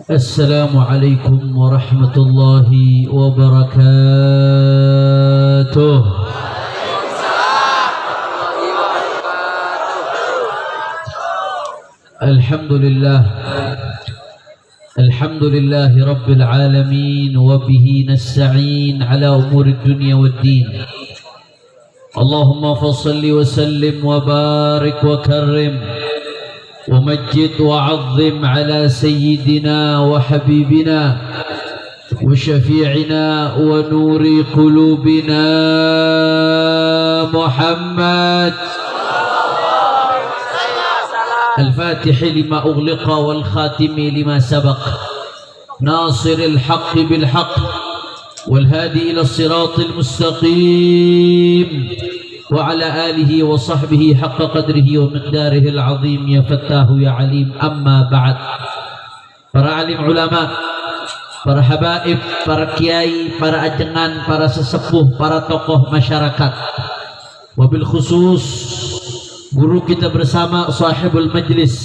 Assalamualaikum warahmatullahi wabarakatuh. Alhamdulillah. Alhamdulillahi rabbil alamin wa bihi nasta'in ala umurid dunya waddin. Allahumma fassalli wa sallim wa barik wa karrim ومجد وعظم على سيدنا وحبيبنا وشفيعنا ونور قلوبنا محمد الفاتح لما أغلق والخاتم لما سبق ناصر الحق بالحق والهادي إلى الصراط المستقيم وعلى آله وصحبه حق قدره ومقداره العظيم يا فتاه يا عليم. أما بعد, para alim ulama, para habaib, para kiai, para ajengan, para sesepuh, para tokoh masyarakat, wabil khusus guru kita bersama sahibul majlis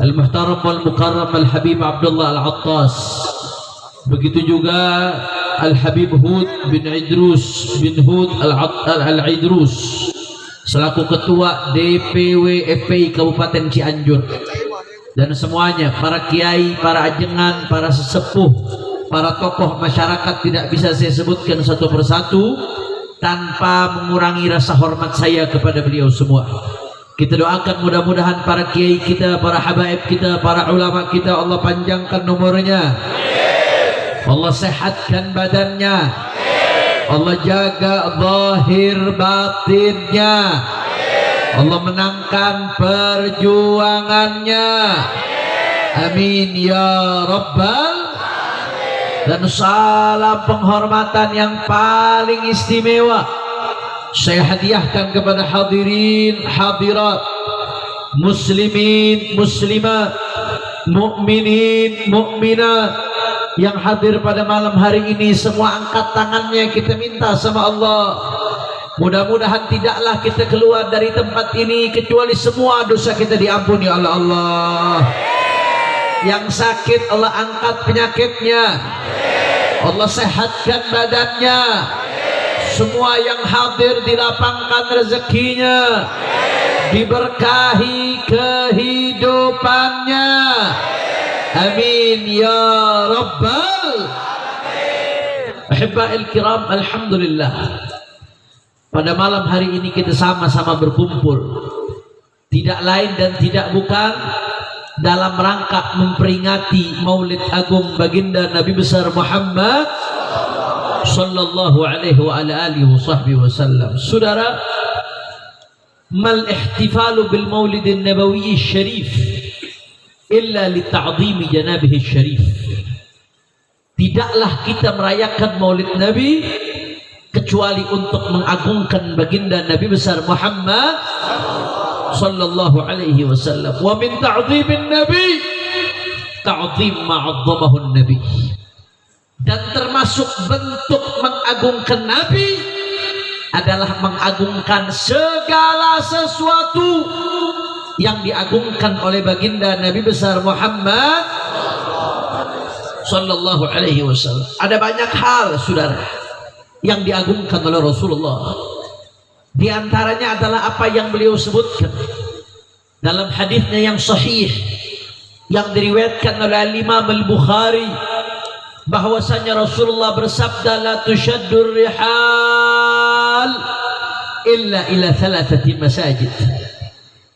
al-muhtaram wal mukarram al-habib Abdullah al-Attas, begitu juga Al-Habib Hud bin Idrus bin Hud Al-Idrus selaku ketua DPW FPI Kabupaten Cianjur, dan semuanya para kiai, para ajengan, para sesepuh, para tokoh masyarakat tidak bisa saya sebutkan satu persatu tanpa mengurangi rasa hormat saya kepada beliau semua. Kita doakan mudah-mudahan para kiai kita, para habaib kita, para ulama kita Allah panjangkan umurnya, Allah sehatkan badannya, Allah jaga zahir batinnya, Allah menangkan perjuangannya, amin ya rabbal. Dan salam penghormatan yang paling istimewa saya hadiahkan kepada hadirin hadirat, muslimin muslimat, mukminin mukminat yang hadir pada malam hari ini. Semua angkat tangannya, kita minta sama Allah, mudah-mudahan tidaklah kita keluar dari tempat ini kecuali semua dosa kita diampuni oleh Allah. Yang sakit Allah angkat penyakitnya, Allah sehatkan badannya. Semua yang hadir dilapangkan rezekinya, diberkahi kehidupannya, amin ya rabbal. Ahibba'il kiram, alhamdulillah pada malam hari ini kita sama-sama berkumpul tidak lain dan tidak bukan dalam rangka memperingati Maulid Agung Baginda Nabi besar Muhammad sallallahu alaihi wa ala alihi wasallam. Saudara, mal ihtifalu bil Maulidin Nabawi Syarif illa li ta'zimi janabihi syarif. Tidaklah kita merayakan Maulid Nabi kecuali untuk mengagungkan baginda Nabi besar Muhammad sallallahu alaihi wasallam. Wa min ta'zimin nabi ta'zim ma'azzamahu nabi. Dan termasuk bentuk mengagungkan Nabi adalah mengagungkan segala sesuatu yang diagungkan oleh baginda Nabi besar Muhammad sallallahu alaihi wasallam. Ada banyak hal saudara yang diagungkan oleh Rasulullah. Di antaranya adalah apa yang beliau sebutkan dalam hadisnya yang sahih yang diriwayatkan oleh Imam Al-Bukhari, bahwasanya Rasulullah bersabda, la tushaddur rihal illa ila thalathati masajid.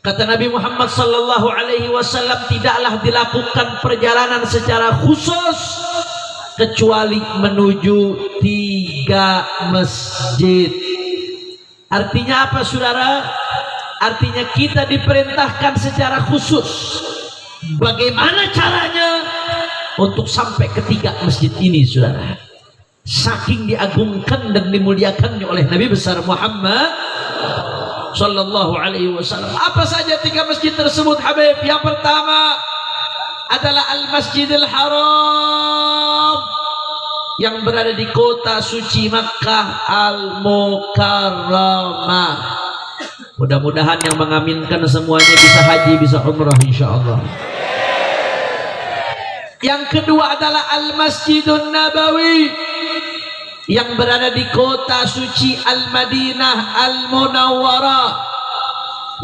Kata Nabi Muhammad sallallahu alaihi wasallam, tidaklah dilakukan perjalanan secara khusus kecuali menuju 3 masjid. Artinya apa saudara? Artinya kita diperintahkan secara khusus. Bagaimana caranya untuk sampai ke 3 masjid ini saudara? Saking diagungkan dan dimuliakannya oleh Nabi besar Muhammad sallallahu alaihi wasallam. Apa saja 3 masjid tersebut Habib? Yang pertama adalah Al-Masjidil Haram yang berada di kota suci Makkah Al-Mukarramah. Mudah-mudahan yang mengaminkan semuanya bisa haji, bisa umrah insyaallah. Yang kedua adalah Al-Masjidun Nabawi yang berada di kota suci Al-Madinah Al-Munawwarah.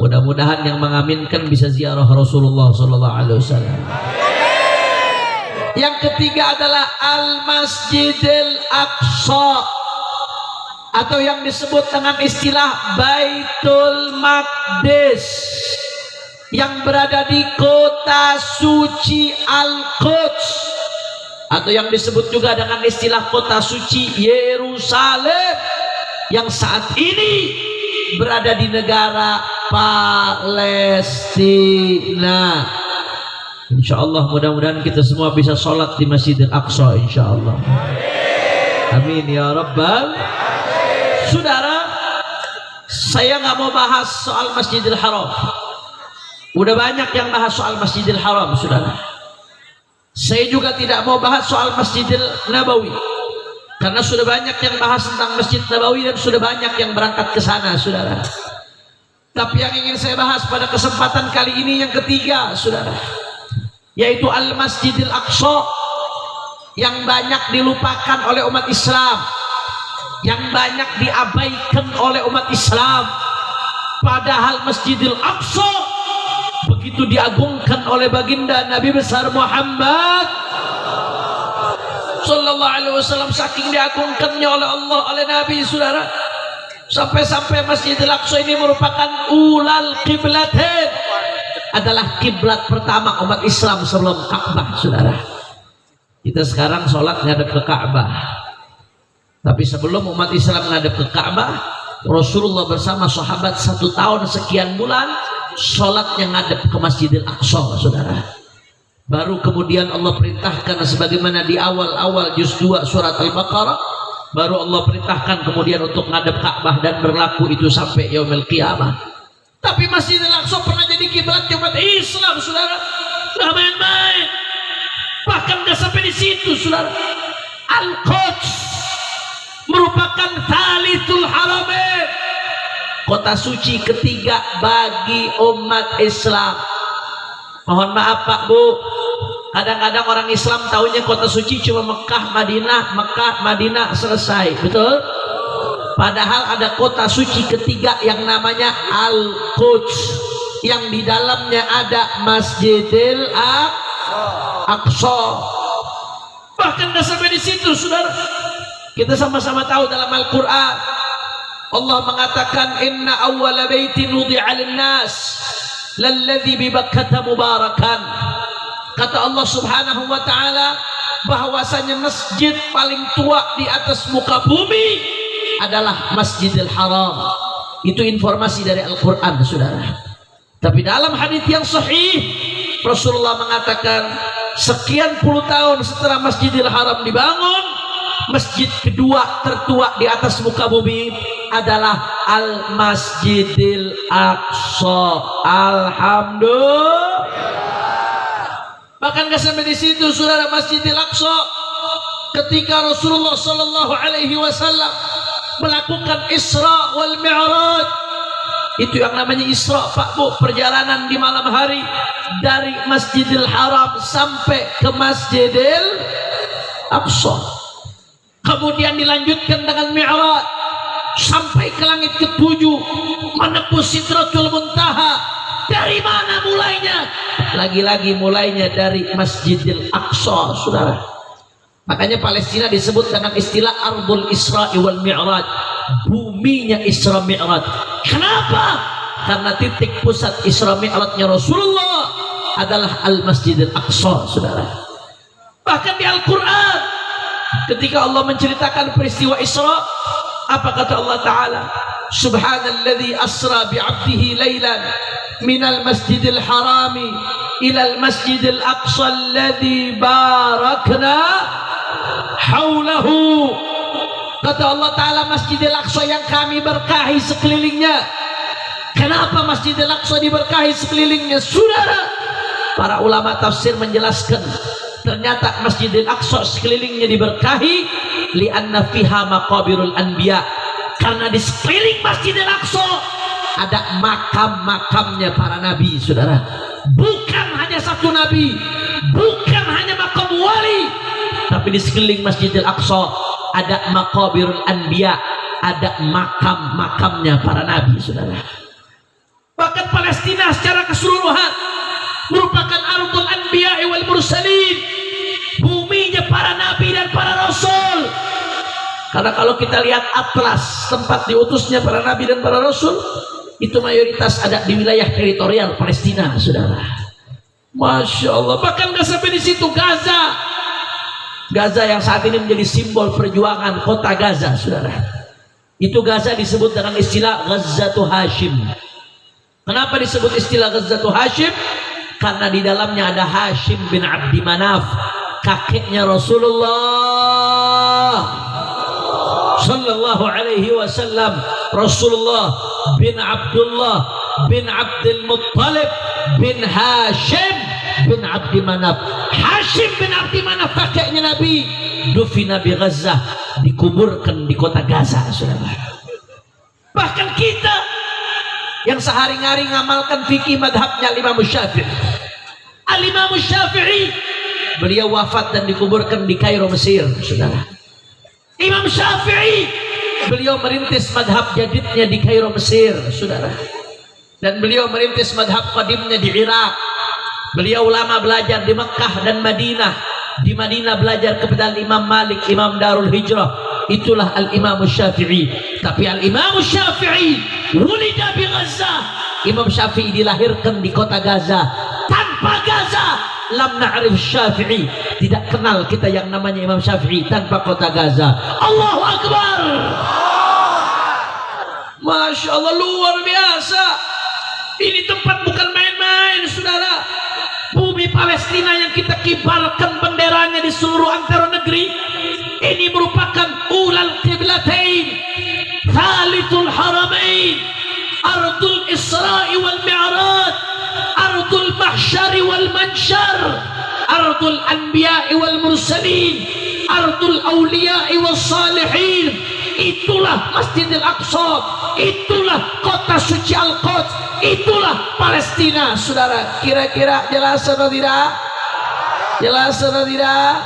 Mudah-mudahan yang mengaminkan bisa ziarah Rasulullah SAW. Yang ketiga adalah Al-Masjidil Aqsa atau yang disebut dengan istilah Baitul Maqdis yang berada di kota suci Al-Quds atau yang disebut juga dengan istilah kota suci Yerusalem yang saat ini berada di negara Palestina. Insyaallah mudah-mudahan kita semua bisa sholat di Masjidil Aqsa insyaallah. Amin ya rabbal. Saudara, saya nggak mau bahas soal Masjidil Haram. Udah banyak yang bahas soal Masjidil Haram, saudara. Saya juga tidak mau bahas soal Masjidil Nabawi, karena sudah banyak yang bahas tentang Masjid Nabawi dan sudah banyak yang berangkat ke sana, saudara. Tapi yang ingin saya bahas pada kesempatan kali ini yang ketiga, saudara, yaitu Al-Masjidil Aqsa yang banyak dilupakan oleh umat Islam, yang banyak diabaikan oleh umat Islam. Padahal Masjidil Aqsa begitu diagungkan oleh baginda Nabi besar Muhammad sallallahu alaihi wasallam, saking diagungkannya oleh Allah, oleh Nabi, saudara, sampai-sampai Masjidil Aqsa ini merupakan ulal qiblatain, adalah kiblat pertama umat Islam sebelum Ka'bah, saudara. Kita sekarang sholat ngadep ke Ka'bah, tapi sebelum umat Islam ngadep ke Ka'bah, Rasulullah bersama sahabat 1 tahun sekian bulan sholatnya ngadep ke Masjidil Aqsa, saudara. Baru kemudian Allah perintahkan sebagaimana di awal-awal juz 2 surat Al-Baqarah, baru Allah perintahkan kemudian untuk ngadep Ka'bah dan berlaku itu sampai yaumil qiyamah. Tapi Masjidil Aqsa pernah jadi kiblat umat Islam, saudara. Nggak main-main. Bahkan nggak sampai di situ, saudara. Al-Quds merupakan Thalithul Haramain, kota suci ketiga bagi umat Islam. Mohon maaf Pak Bu, kadang-kadang orang Islam tahunya kota suci cuma Mekah, Madinah selesai, betul? Padahal ada kota suci ketiga yang namanya Al-Quds, yang di dalamnya ada Masjidil Aqsa. Bahkan nggak sampai di situ, saudara. Kita sama-sama tahu dalam Al-Quran Allah mengatakan inna awwala baitin wudi'a lin-nas lalladzi bi Bakkah mubarakan. Kata Allah Subhanahu wa taala bahwasanya masjid paling tua di atas muka bumi adalah Masjidil Haram. Itu informasi dari Al-Quran, saudara. Tapi dalam hadis yang sahih Rasulullah mengatakan sekian puluh tahun setelah Masjidil Haram dibangun, masjid kedua tertua di atas muka bumi adalah Al-Masjidil Aqsa. Alhamdulillah. Bahkan gak sampai di situ, saudara. Masjidil Aqsa ketika Rasulullah Sallallahu Alaihi Wasallam melakukan Isra wal Mi'raj, itu yang namanya Isra, Pak Bu, perjalanan di malam hari dari Masjidil Haram sampai ke Masjidil Aqsa. Kemudian dilanjutkan dengan Mi'raj sampai ke langit ke-7, menembus Sidratul Muntaha. Dari mana mulainya? Lagi-lagi mulainya dari Masjidil Aqsa, saudara. Makanya Palestina disebut dengan istilah Ardul Isra wal Mi'raj, buminya Isra Mi'raj. Kenapa? Karena titik pusat Isra Mi'rajnya Rasulullah adalah Al-Masjidil Aqsa, saudara. Bahkan di Al-Quran ketika Allah menceritakan peristiwa Isra, apa kata Allah Ta'ala? Subhanalladzi asra bi'abdihi laylan minal masjidil harami ilal masjidil aqsa alladzi barakna haulahu. Kata Allah Ta'ala, Masjidil Aqsa yang kami berkahi sekelilingnya. Kenapa Masjidil Aqsa diberkahi sekelilingnya, saudara? Para ulama tafsir menjelaskan, ternyata Masjidil Aqsa sekelilingnya diberkahi li'anna fiha maqabirul anbiya, karena di sekeliling Masjidil Aqsa ada makam-makamnya para nabi, saudara. Bukan hanya satu nabi, bukan hanya makam wali. Tapi di sekeliling Masjidil Aqsa ada maqabirul anbiya, ada makam-makamnya para nabi, saudara. Bahkan Palestina secara keseluruhan merupakan ardul anbiya wal mursalin, buminya para nabi dan para rasul. Karena kalau kita lihat atlas tempat diutusnya para nabi dan para rasul, itu mayoritas ada di wilayah teritorial Palestina, saudara. Masya Allah. Bahkan nggak sampai di situ, Gaza yang saat ini menjadi simbol perjuangan kota Gaza, saudara. Itu Gaza disebut dengan istilah Ghazatu Hashim. Kenapa disebut istilah Ghazatu Hashim? Karena di dalamnya ada Hashim bin Abdi Manaf, kakeknya Rasulullah sallallahu alaihi wasallam. Rasulullah bin Abdullah bin Abdul Muttalib bin Hashim bin Abdi Manaf. Hashim bin Abdi Manaf kakeknya Nabi, dufina bi Gaza, dikuburkan di kota Gaza, saudara. Bahkan kita yang sehari-hari ngamalkan fikih madhabnya Imam Syafi'i, Al-Imam Syafi'i, beliau wafat dan dikuburkan di Kairo, Mesir, saudara. Imam Syafi'i, beliau merintis madhab jadidnya di Kairo, Mesir, saudara. Dan beliau merintis madhab qadimnya di Irak. Beliau lama belajar di Mekkah dan Madinah. Di Madinah belajar kepada Imam Malik, Imam Darul Hijrah. Itulah Al-Imam Syafi'i. Tapi Al-Imam Syafi'i wulida bi Gaza. Imam Syafi'i dilahirkan di kota Gaza. Tanpa Gaza lam na'rif Syafi'i, tidak kenal kita yang namanya Imam Syafi'i tanpa kota Gaza. Allahu Akbar. Masya Allah, luar biasa. Ini tempat bukan main-main, saudara. Bumi Palestina yang kita kibarkan benderanya di seluruh antero negeri, ini merupakan ulal qiblatain, thalithul haramain, ardul Isra'i wal Mi'raj, ardul mahsyari wal mansyar, ardul anbiya'i wal mursalin, ardul awliya'i wal salihin. Itulah Masjidil Aqsa, itulah kota suci Al-Quds, itulah Palestina, saudara. Kira-kira jelas atau tidak? Jelas atau tidak?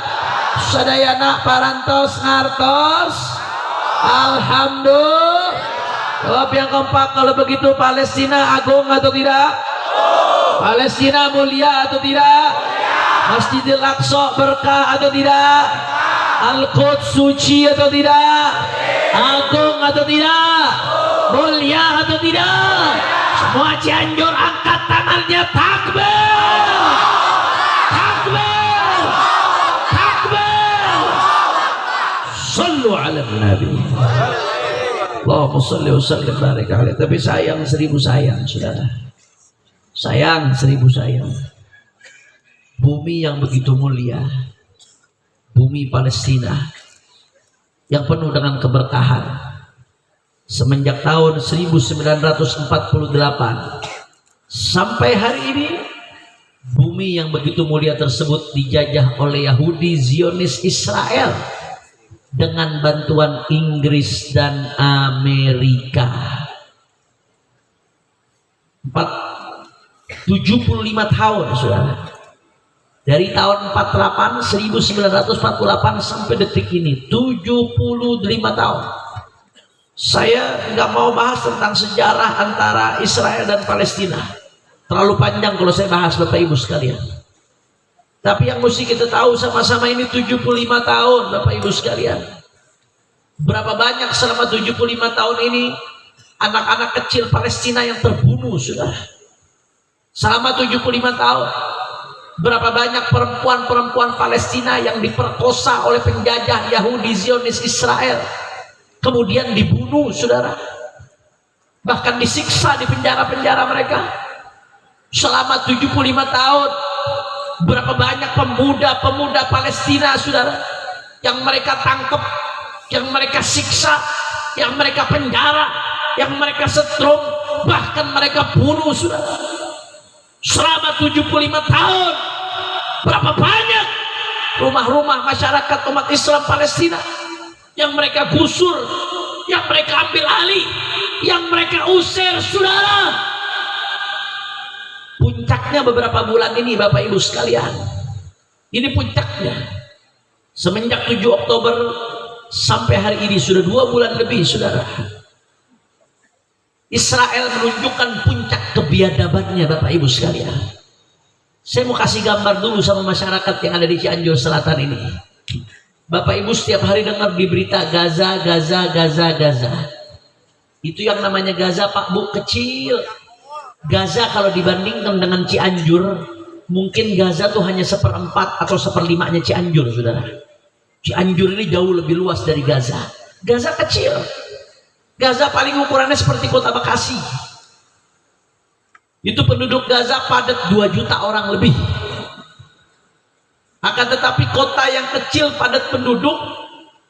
Sadayana parantos ngartos. Alhamdulillah. Jawab yang kompak kalau begitu. Palestina agung atau tidak? Palestina mulia atau tidak? Masjidil Aqsa berkah atau tidak? Al-Quds suci atau tidak? Agung atau tidak? Mulia atau tidak? Semua Cianjur angkat tangannya, takbir, takbir, takbir. Sallu ala Nabi. Allahumma salli wa sallim barik alaihi. Tapi sayang, seribu sayang, saudara. Sayang, seribu sayang. Bumi yang begitu mulia, bumi Palestina yang penuh dengan keberkahan, semenjak tahun 1948 sampai hari ini, bumi yang begitu mulia tersebut dijajah oleh Yahudi Zionis Israel dengan bantuan Inggris dan Amerika. 75 tahun, saudara. Dari tahun 1948 sampai detik ini, 75 tahun. Saya nggak mau bahas tentang sejarah antara Israel dan Palestina. Terlalu panjang kalau saya bahas, Bapak Ibu sekalian. Tapi yang mesti kita tahu sama-sama, ini 75 tahun, Bapak Ibu sekalian. Berapa banyak selama 75 tahun ini anak-anak kecil Palestina yang terbunuh, sudah. Selama 75 tahun. Berapa banyak perempuan-perempuan Palestina yang diperkosa oleh penjajah Yahudi Zionis Israel, kemudian dibunuh, saudara. Bahkan disiksa di penjara-penjara mereka selama 75 tahun. Berapa banyak pemuda-pemuda Palestina, saudara, yang mereka tangkap, yang mereka siksa, yang mereka penjara, yang mereka setrum, bahkan mereka bunuh, saudara. Selama 75 tahun, berapa banyak rumah-rumah masyarakat umat Islam Palestina yang mereka gusur, yang mereka ambil alih, yang mereka usir, saudara. Puncaknya beberapa bulan ini, Bapak Ibu sekalian, Ini puncaknya. Semenjak 7 Oktober sampai hari ini sudah 2 bulan lebih, saudara. Israel menunjukkan puncak kebiadabannya, Bapak Ibu sekalian. Saya mau kasih gambar dulu sama masyarakat yang ada di Cianjur Selatan ini. Bapak Ibu setiap hari dengar di berita Gaza, Gaza, Gaza, Gaza. Itu yang namanya Gaza, Pak Bu, kecil. Gaza kalau dibandingkan dengan Cianjur, mungkin Gaza tuh hanya 1/4 atau 1/5-nya Cianjur, saudara. Cianjur ini jauh lebih luas dari Gaza. Gaza kecil. Gaza paling ukurannya seperti kota Bekasi. Itu penduduk Gaza padat 2 juta orang lebih. Akan tetapi kota yang kecil padat penduduk,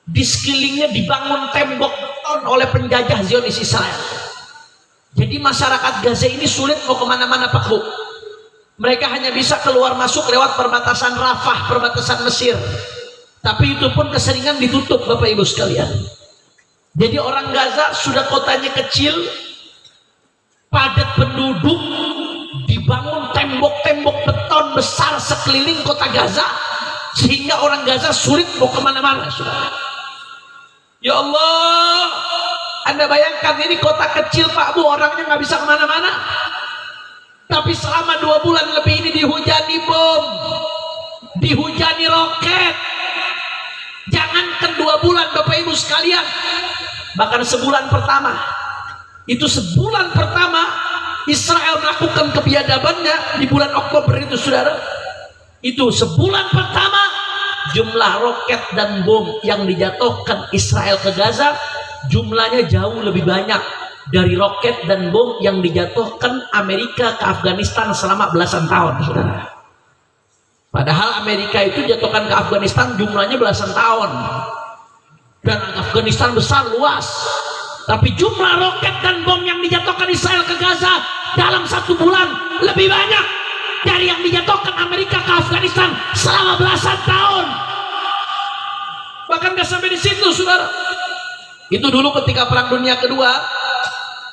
di sekelilingnya dibangun tembok beton oleh penjajah Zionis Israel. Jadi masyarakat Gaza ini sulit mau kemana-mana, Pak Bu. Mereka hanya bisa keluar masuk lewat perbatasan Rafah, perbatasan Mesir. Tapi itu pun keseringan ditutup, Bapak Ibu sekalian. Jadi orang Gaza sudah kotanya kecil, padat penduduk, dibangun tembok-tembok beton besar sekeliling kota Gaza, sehingga orang Gaza sulit mau kemana-mana, saudara. Ya Allah, Anda bayangkan ini kota kecil, Pak Bu, orangnya nggak bisa kemana-mana. Tapi selama 2 bulan lebih ini dihujani bom, dihujani roket. Jangankan 2 bulan, Bapak Ibu sekalian, bahkan sebulan pertama, itu sebulan pertama Israel melakukan kebiadabannya di bulan Oktober itu, saudara. Itu sebulan pertama jumlah roket dan bom yang dijatuhkan Israel ke Gaza jumlahnya jauh lebih banyak dari roket dan bom yang dijatuhkan Amerika ke Afghanistan selama belasan tahun, saudara. Padahal Amerika itu jatuhkan ke Afghanistan jumlahnya belasan tahun, dan Afghanistan besar luas. Tapi jumlah roket dan bom yang dijatuhkan Israel ke Gaza dalam 1 bulan lebih banyak dari yang dijatuhkan Amerika ke Afghanistan selama belasan tahun. Bahkan gak sampai di situ, saudara. Itu dulu ketika Perang Dunia Kedua,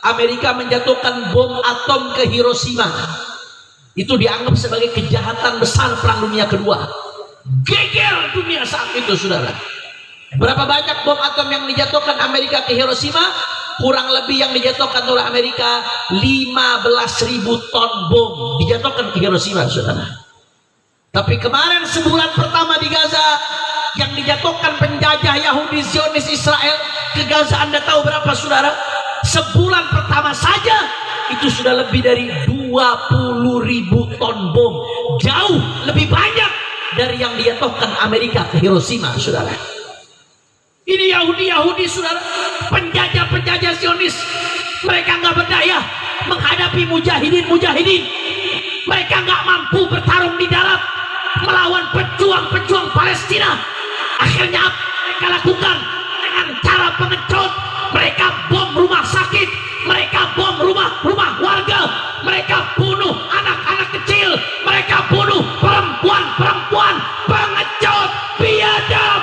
Amerika menjatuhkan bom atom ke Hiroshima. Itu dianggap sebagai kejahatan besar Perang Dunia Kedua. Geger dunia saat itu, saudara. Berapa banyak bom atom yang dijatuhkan Amerika ke Hiroshima? Kurang lebih yang dijatuhkan oleh Amerika 15.000 ton bom dijatuhkan ke Hiroshima, saudara. Tapi kemarin sebulan pertama di Gaza yang dijatuhkan penjajah Yahudi Zionis Israel ke Gaza, Anda tahu berapa, saudara? Sebulan pertama saja itu sudah lebih dari 20.000 ton bom, jauh lebih banyak dari yang dijatuhkan Amerika ke Hiroshima, saudara. Ini Yahudi, saudara, penjajah Zionis. Mereka nggak berdaya menghadapi mujahidin. Mereka nggak mampu bertarung di darat melawan pejuang Palestina. Akhirnya apa mereka lakukan? Dengan cara pengecut, mereka bom rumah sakit, mereka bom rumah warga, mereka bunuh anak-anak kecil, mereka bunuh perempuan, pengecut, biadab.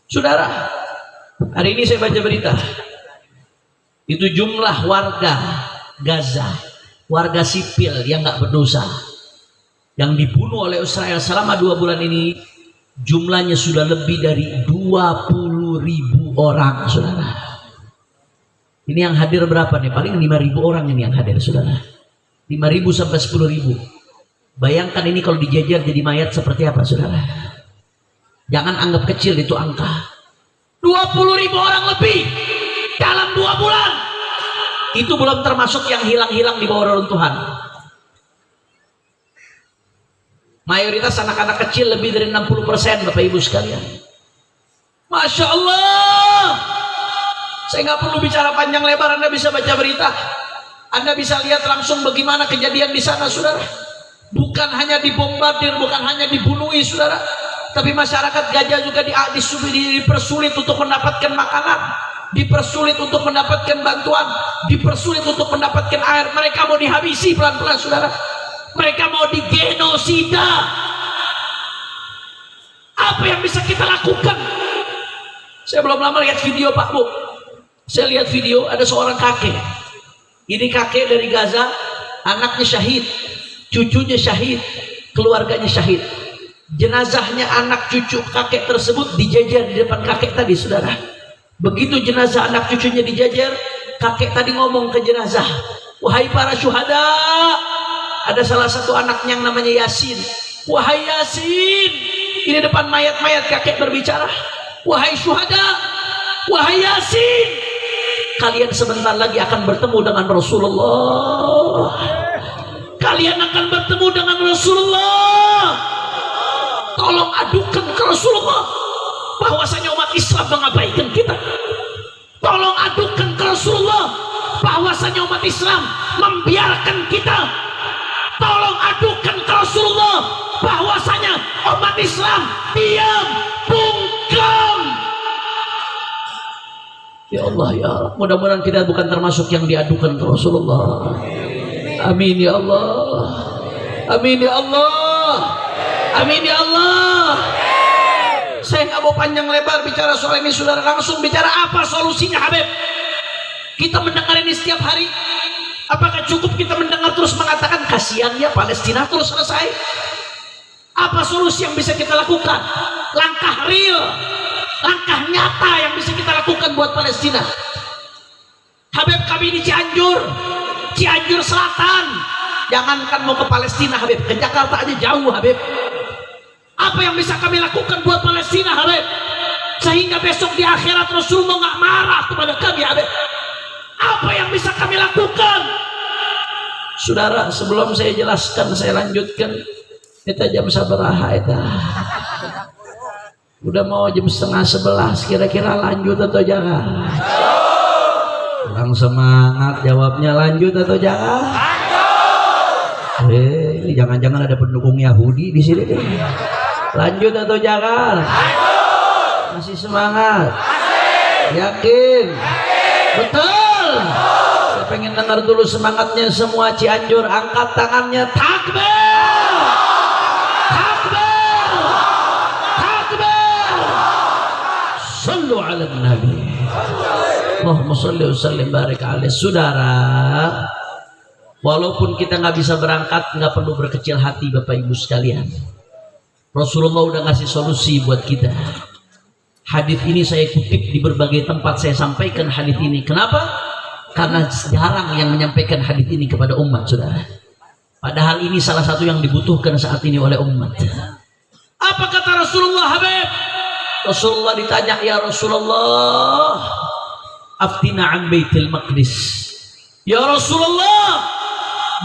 Saudara, hari ini saya baca berita, itu jumlah warga Gaza, warga sipil yang nggak berdosa, yang dibunuh oleh Israel selama 2 bulan ini, jumlahnya sudah lebih dari 20.000 orang, saudara. Ini yang hadir berapa nih? Paling 5.000 orang ini yang hadir, saudara. 5.000 sampai 10.000. Bayangkan ini kalau dijajar jadi mayat seperti apa, saudara. Jangan anggap kecil itu angka. 20.000 orang lebih dalam 2 bulan. Itu belum termasuk yang hilang-hilang di bawah reruntuhan. Mayoritas anak-anak kecil, lebih dari 60%, Bapak Ibu sekalian. Masya Allah. Saya nggak perlu bicara panjang lebar, Anda bisa baca berita. Anda bisa lihat langsung bagaimana kejadian di sana, saudara. Bukan hanya dibombardir, bukan hanya dibunuhi, saudara, tapi masyarakat Gaza juga dipersulit untuk mendapatkan makanan, dipersulit untuk mendapatkan bantuan, dipersulit untuk mendapatkan air. Mereka mau dihabisi pelan-pelan, saudara. Mereka mau digenosida. Apa yang bisa kita lakukan? Saya belum lama lihat video, Pak Bu. Saya lihat video, ada seorang kakek. Ini kakek dari Gaza, anaknya syahid, cucunya syahid, keluarganya syahid. Jenazahnya anak cucu kakek tersebut dijajar di depan kakek tadi, saudara. Begitu jenazah anak cucunya dijajar, kakek tadi ngomong ke jenazah, wahai para syuhada. Ada salah satu anaknya yang namanya Yasin. Wahai Yasin, ini depan mayat-mayat kakek berbicara, wahai syuhada, wahai Yasin, kalian sebentar lagi akan bertemu dengan Rasulullah. Kalian akan bertemu dengan Rasulullah. Tolong adukan ke Rasulullah bahwasanya umat Islam mengabaikan kita. Tolong adukan ke Rasulullah bahwasanya umat Islam membiarkan kita. Tolong adukan ke Rasulullah bahwasanya umat Islam diam, bungkam. Ya Allah, ya Allah, mudah-mudahan kita bukan termasuk yang diadukan ke Rasulullah. Amin ya Allah. Amin ya Allah. Amin ya Allah. Saya nggak mau panjang lebar bicara soal ini, saudara. Langsung bicara, apa solusinya, Habib? Kita mendengar ini setiap hari. Apakah cukup kita mendengar terus mengatakan kasihan ya Palestina terus selesai? Apa solusi yang bisa kita lakukan? Langkah real, langkah nyata yang bisa kita lakukan buat Palestina. Habib, kami di Cianjur Selatan. Jangankan mau ke Palestina, Habib, ke Jakarta aja jauh, Habib. Apa yang bisa kami lakukan buat Palestina, Habib? Sehingga besok di akhirat Rasulullah nggak marah kepada kami, Habib. Apa yang bisa kami lakukan? Saudara, sebelum saya jelaskan, saya lanjutkan. Kita jam sabaraha itu. Udah mau jam 10:30, kira-kira lanjut atau jangan? Kurang semangat jawabnya, lanjut atau jangan? Ini jangan-jangan ada pendukung Yahudi di sini. Lanjut atau jangan? Masih semangat? Yakin? Betul? Saya pengen dengar dulu semangatnya semua Cianjur. Angkat tangannya, takbir! Takbir! Takbir! Sallu ala Nabi. Allahumma salli wa sallim barik alaih. Saudara, walaupun kita nggak bisa berangkat, nggak perlu berkecil hati, Bapak Ibu sekalian. Rasulullah udah ngasih solusi buat kita. Hadis ini saya kutip di berbagai tempat, saya sampaikan hadis ini. Kenapa? Karena jarang yang menyampaikan hadis ini kepada umat, saudara. Padahal ini salah satu yang dibutuhkan saat ini oleh umat. Apa kata Rasulullah, Habib? Rasulullah ditanya, ya Rasulullah, aftina an Baitul Maqdis. Ya Rasulullah,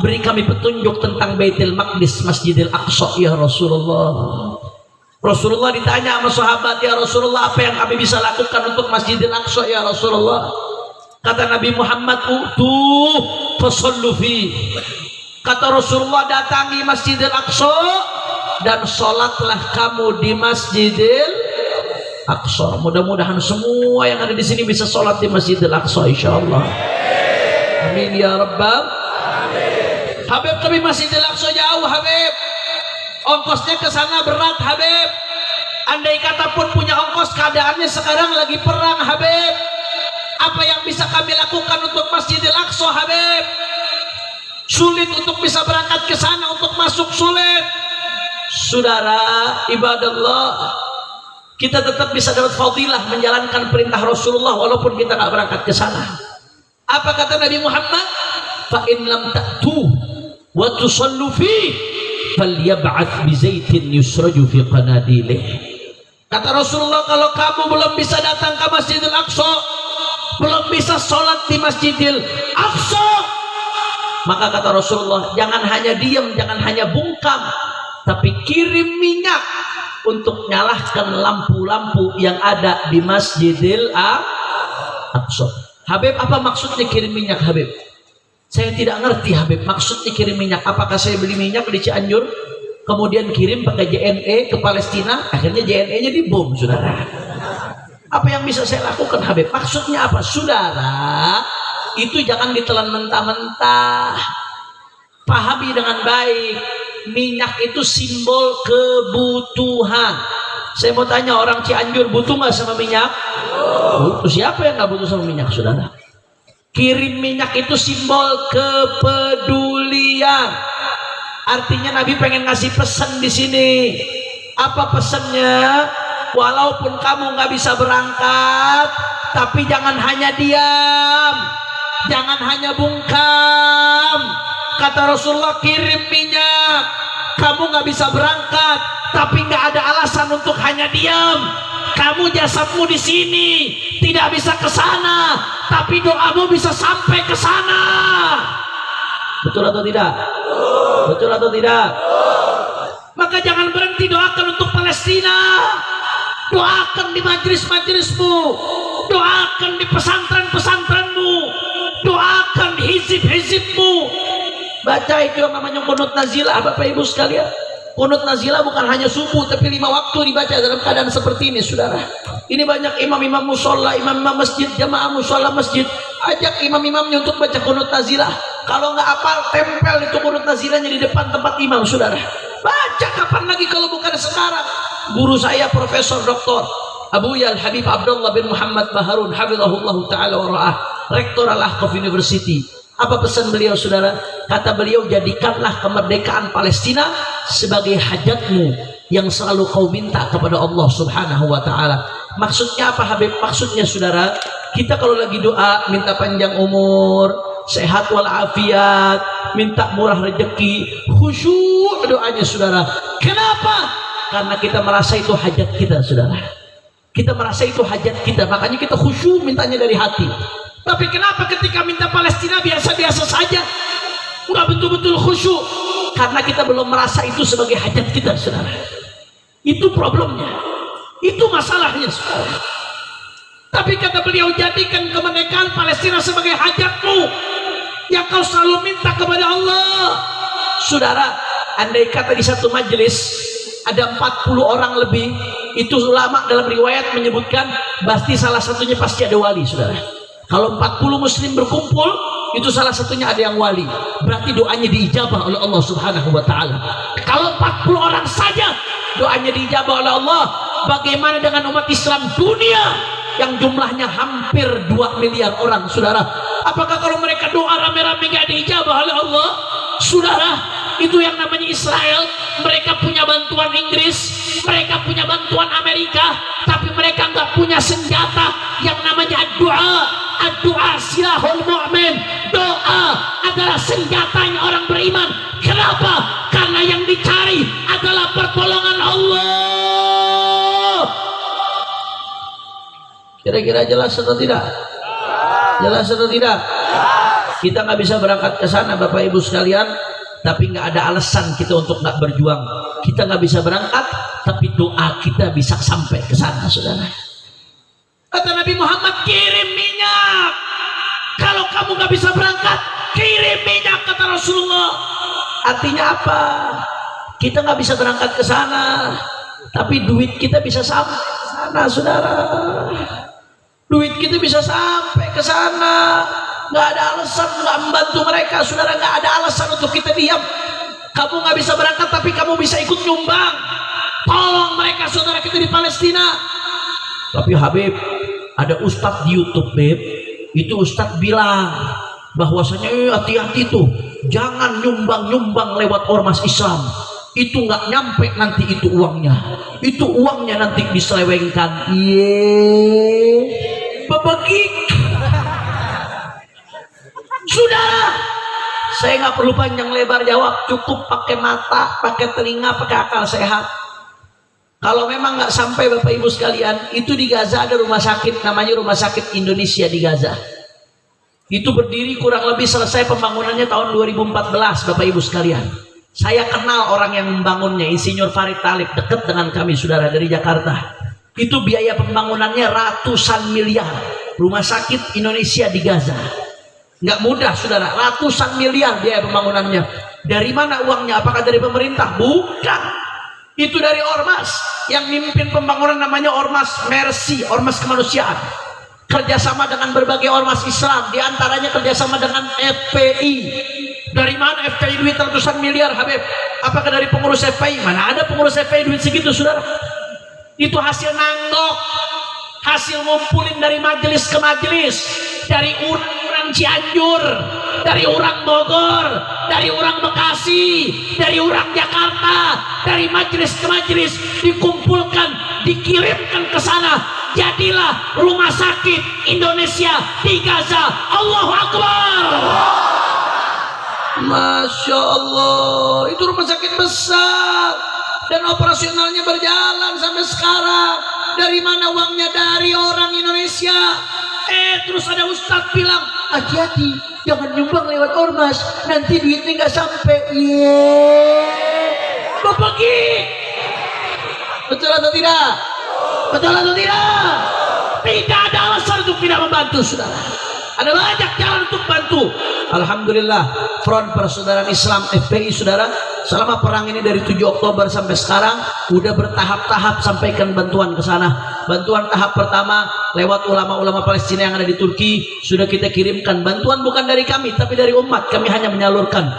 beri kami petunjuk tentang Baitul Maqdis, Masjidil Aqsa, ya Rasulullah. Rasulullah ditanya sama sahabat, ya Rasulullah, apa yang kami bisa lakukan untuk Masjidil Aqsa, ya Rasulullah? Kata Nabi Muhammad, utuh fasallu fi. Kata Rasulullah, datangi Masjidil Aqsa dan sholatlah kamu di Masjidil Aqsa. Mudah-mudahan semua yang ada di sini bisa sholat di Masjidil Aqsa, insyaallah. Amin ya rabbal. Habib, kami Masjidil Aqsa jauh, Habib. Ongkosnya ke sana berat, Habib. Andai kata pun punya ongkos, keadaannya sekarang lagi perang, Habib. Apa yang bisa kami lakukan untuk Masjidil Aqsa, Habib? Sulit untuk bisa berangkat ke sana, untuk masuk sulit. Saudara, ibadallah, kita tetap bisa dapat fadilah menjalankan perintah Rasulullah walaupun kita nggak berangkat ke sana. Apa kata Nabi Muhammad? Fa in lam ta'tu wa tusallu fi falyab'ath bi zaitin yusraju fi qanadilih. Kata Rasulullah, kalau kamu belum bisa datang ke Masjidil Aqsa, belum bisa sholat di Masjidil Aqsa, maka kata Rasulullah, jangan hanya diam, jangan hanya bungkam, tapi kirim minyak untuk nyalahkan lampu-lampu yang ada di Masjidil Aqsa. Habib, apa maksudnya kirim minyak, Habib? Saya tidak ngerti, Habib, maksudnya kirim minyak. Apakah saya beli minyak di Cianjur, kemudian kirim pakai JNE ke Palestina, akhirnya JNE-nya dibom, saudara? Apa yang bisa saya lakukan, Habib? Maksudnya apa? Saudara, itu jangan ditelan mentah-mentah. Pahami dengan baik. Minyak itu simbol kebutuhan. Saya mau tanya, orang Cianjur butuh nggak sama minyak? Butuh. Siapa yang nggak butuh sama minyak, saudara? Kirim minyak itu simbol kepedulian. Artinya Nabi pengen ngasih pesan di sini. Apa pesannya? Walaupun kamu nggak bisa berangkat, tapi jangan hanya diam, jangan hanya bungkam. Kata Rasulullah, kirim minyak. Kamu nggak bisa berangkat, tapi nggak ada alasan untuk hanya diam. Kamu jasadmu di sini tidak bisa ke sana, tapi doamu bisa sampai ke sana. Betul atau tidak? Betul atau tidak? Maka jangan berhenti doakan untuk Palestina. Doakan di majelis-majelismu, doakan di pesantren-pesantrenmu, doakan di hizib-hizibmu. Baca itu yang namanya kunut nazilah, Bapak Ibu sekalian. Kunut nazilah bukan hanya subuh, tapi 5 waktu dibaca dalam keadaan seperti ini, saudara. Ini banyak imam-imam musola, imam-imam masjid, jamaah musola masjid. Ajak imam-imamnya untuk baca kunut nazilah. Kalau nggak apal, tempel itu kunut nazilahnya di depan tempat imam, saudara. Baca kapan lagi kalau bukan sekarang. Guru saya Profesor Dr. Abu Yal Habib Abdullah bin Muhammad Baharun hafizahullah ta'ala wa ra'ah, Rektor Al-Ahqaf University. Apa pesan beliau, saudara? Kata beliau, jadikanlah kemerdekaan Palestina sebagai hajatmu yang selalu kau minta kepada Allah Subhanahu wa ta'ala. Maksudnya apa, Habib? Maksudnya, saudara, kita kalau lagi doa minta panjang umur, sehat walafiat, minta murah rezeki, khusyuk doanya, saudara. Kenapa? Karena kita merasa itu hajat kita, saudara. Kita merasa itu hajat kita, makanya kita khusyuk mintanya dari hati. Tapi kenapa ketika minta Palestina biasa-biasa saja, nggak betul-betul khusyuk? Karena kita belum merasa itu sebagai hajat kita, saudara. Itu problemnya, itu masalahnya, saudara. Tapi kata beliau, jadikan kemerdekaan Palestina sebagai hajatmu yang kau selalu minta kepada Allah. Saudara, andai kata di satu majelis ada 40 orang lebih, itu ulama dalam riwayat menyebutkan pasti salah satunya pasti ada wali, saudara. Kalau 40 muslim berkumpul, itu salah satunya ada yang wali, berarti doanya diijabah oleh Allah Subhanahu wa ta'ala. Kalau 40 orang saja doanya diijabah oleh Allah, bagaimana dengan umat Islam dunia yang jumlahnya hampir 2 miliar orang, saudara? Apakah kalau mereka doa rame-rame gak diijabah oleh Allah? Saudara, itu yang namanya Israel. Mereka punya bantuan Inggris, mereka punya bantuan Amerika, tapi mereka nggak punya senjata yang namanya doa. Doa silahul mu'min. Doa adalah senjatanya orang beriman. Kenapa? Karena yang dicari adalah pertolongan Allah. Kira-kira jelas atau tidak? Jelas atau tidak? Kita nggak bisa berangkat ke sana, Bapak Ibu sekalian, tapi nggak ada alasan kita untuk nggak berjuang. Kita nggak bisa berangkat, tapi doa kita bisa sampai ke sana, saudara. Kata Nabi Muhammad, kirim minyak. Kalau kamu nggak bisa berangkat, kirim minyak, kata Rasulullah. Artinya apa? Kita nggak bisa berangkat ke sana, tapi duit kita bisa sampai ke sana, saudara. Duit kita bisa sampai ke sana. Nggak ada alasan nggak membantu mereka, saudara. Nggak ada alasan untuk kita diam. Kamu nggak bisa berangkat, tapi kamu bisa ikut nyumbang. Tolong mereka, saudara kita di Palestina. Tapi Habib, ada ustadz di YouTube, Beb. Itu ustadz bilang bahwasanya hati-hati tuh, jangan nyumbang-nyumbang lewat ormas Islam. Itu nggak nyampe nanti itu uangnya. Itu uangnya nanti diselewengkan. Bebegik. Saudara, saya nggak perlu panjang lebar jawab, cukup pakai mata, pakai telinga, pakai akal sehat. Kalau memang nggak sampai, Bapak Ibu sekalian, itu di Gaza ada rumah sakit, namanya Rumah Sakit Indonesia di Gaza. Itu berdiri kurang lebih selesai pembangunannya tahun 2014, Bapak Ibu sekalian. Saya kenal orang yang membangunnya, Insinyur Farid Talib, dekat dengan kami, saudara, dari Jakarta. Itu biaya pembangunannya ratusan miliar. Rumah Sakit Indonesia di Gaza. Nggak mudah, saudara, ratusan miliar biaya pembangunannya. Dari mana uangnya? Apakah dari pemerintah? Bukan. Itu dari ormas. Yang mimpin pembangunan namanya Ormas Mercy, Ormas Kemanusiaan. Kerjasama dengan berbagai ormas Islam, diantaranya kerjasama dengan FPI. Dari mana FPI duit ratusan miliar, Habib? Apakah dari pengurus FPI? Mana ada pengurus FPI duit segitu, saudara? Itu hasil nanggok, hasil ngumpulin dari majelis ke majelis, dari orang-orang Cianjur, dari orang Bogor, dari orang Bekasi, dari orang Jakarta, dari majelis ke majelis dikumpulkan, dikirimkan ke sana. Jadilah rumah sakit Indonesia di Gaza. Allahu Akbar. Masya Allah, itu rumah sakit besar dan operasionalnya berjalan sampai sekarang. Dari mana uangnya? Dari orang Indonesia. Terus ada ustadz bilang, hati-hati, jangan nyumbang lewat ormas, nanti duitnya nggak sampai. Mau pergi. Betul atau tidak? Betul atau tidak? Tidak ada alasan untuk tidak membantu, saudara. Ada banyak jalan untuk bantu. Alhamdulillah, Front Persaudaraan Islam FPI, saudara, selama perang ini dari 7 Oktober sampai sekarang udah bertahap-tahap sampaikan bantuan ke sana. Bantuan tahap pertama lewat ulama-ulama Palestina yang ada di Turki sudah kita kirimkan. Bantuan bukan dari kami tapi dari umat. Kami hanya menyalurkan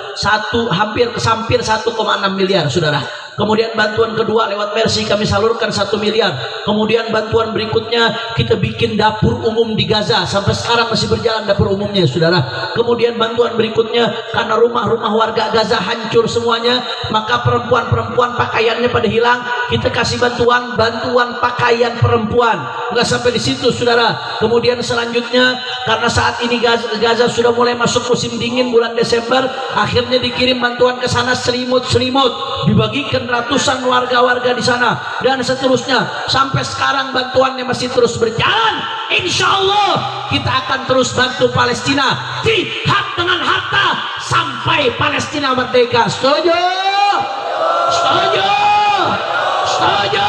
hampir 1,6 miliar, saudara. Kemudian bantuan kedua lewat Mercy kami salurkan 1 miliar. Kemudian bantuan berikutnya kita bikin dapur umum di Gaza. Sampai sekarang masih berjalan dapur umumnya, saudara. Kemudian bantuan berikutnya karena rumah-rumah warga Gaza hancur semuanya, maka perempuan-perempuan pakaiannya pada hilang. Kita kasih bantuan pakaian perempuan. Nggak sampai di situ, saudara. Kemudian selanjutnya karena saat ini Gaza sudah mulai masuk musim dingin bulan Desember, akhirnya dikirim bantuan ke sana selimut-selimut, dibagikan ratusan warga-warga di sana dan seterusnya. Sampai sekarang bantuannya masih terus berjalan. Insya Allah kita akan terus bantu Palestina jihad dengan harta sampai Palestina merdeka. Setuju? Setuju? Setuju?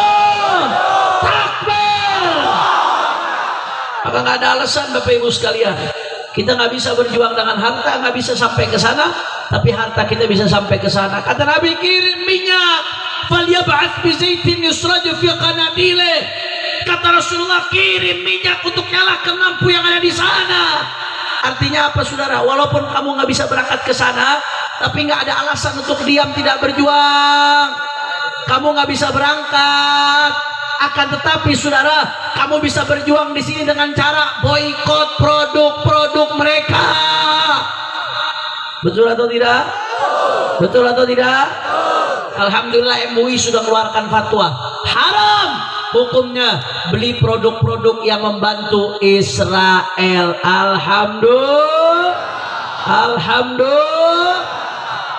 Takbir! Maka nggak ada alasan Bapak Ibu sekalian, kita nggak bisa berjuang dengan harta, nggak bisa sampai ke sana, tapi harta kita bisa sampai ke sana. Kata Nabi, kirim minyak, falyab'ats bi zaitin yusraju fi qanadile. Kata Rasulullah, kirim minyak untuk nyalakan lampu yang ada di sana. Artinya apa, saudara? Walaupun kamu nggak bisa berangkat ke sana, tapi nggak ada alasan untuk diam tidak berjuang. Kamu nggak bisa berangkat, akan tetapi saudara, kamu bisa berjuang di sini dengan cara boikot produk-produk mereka. Betul atau tidak? Betul atau tidak? Alhamdulillah MUI sudah keluarkan fatwa haram hukumnya beli produk-produk yang membantu Israel. Alhamdulillah. Alhamdulillah.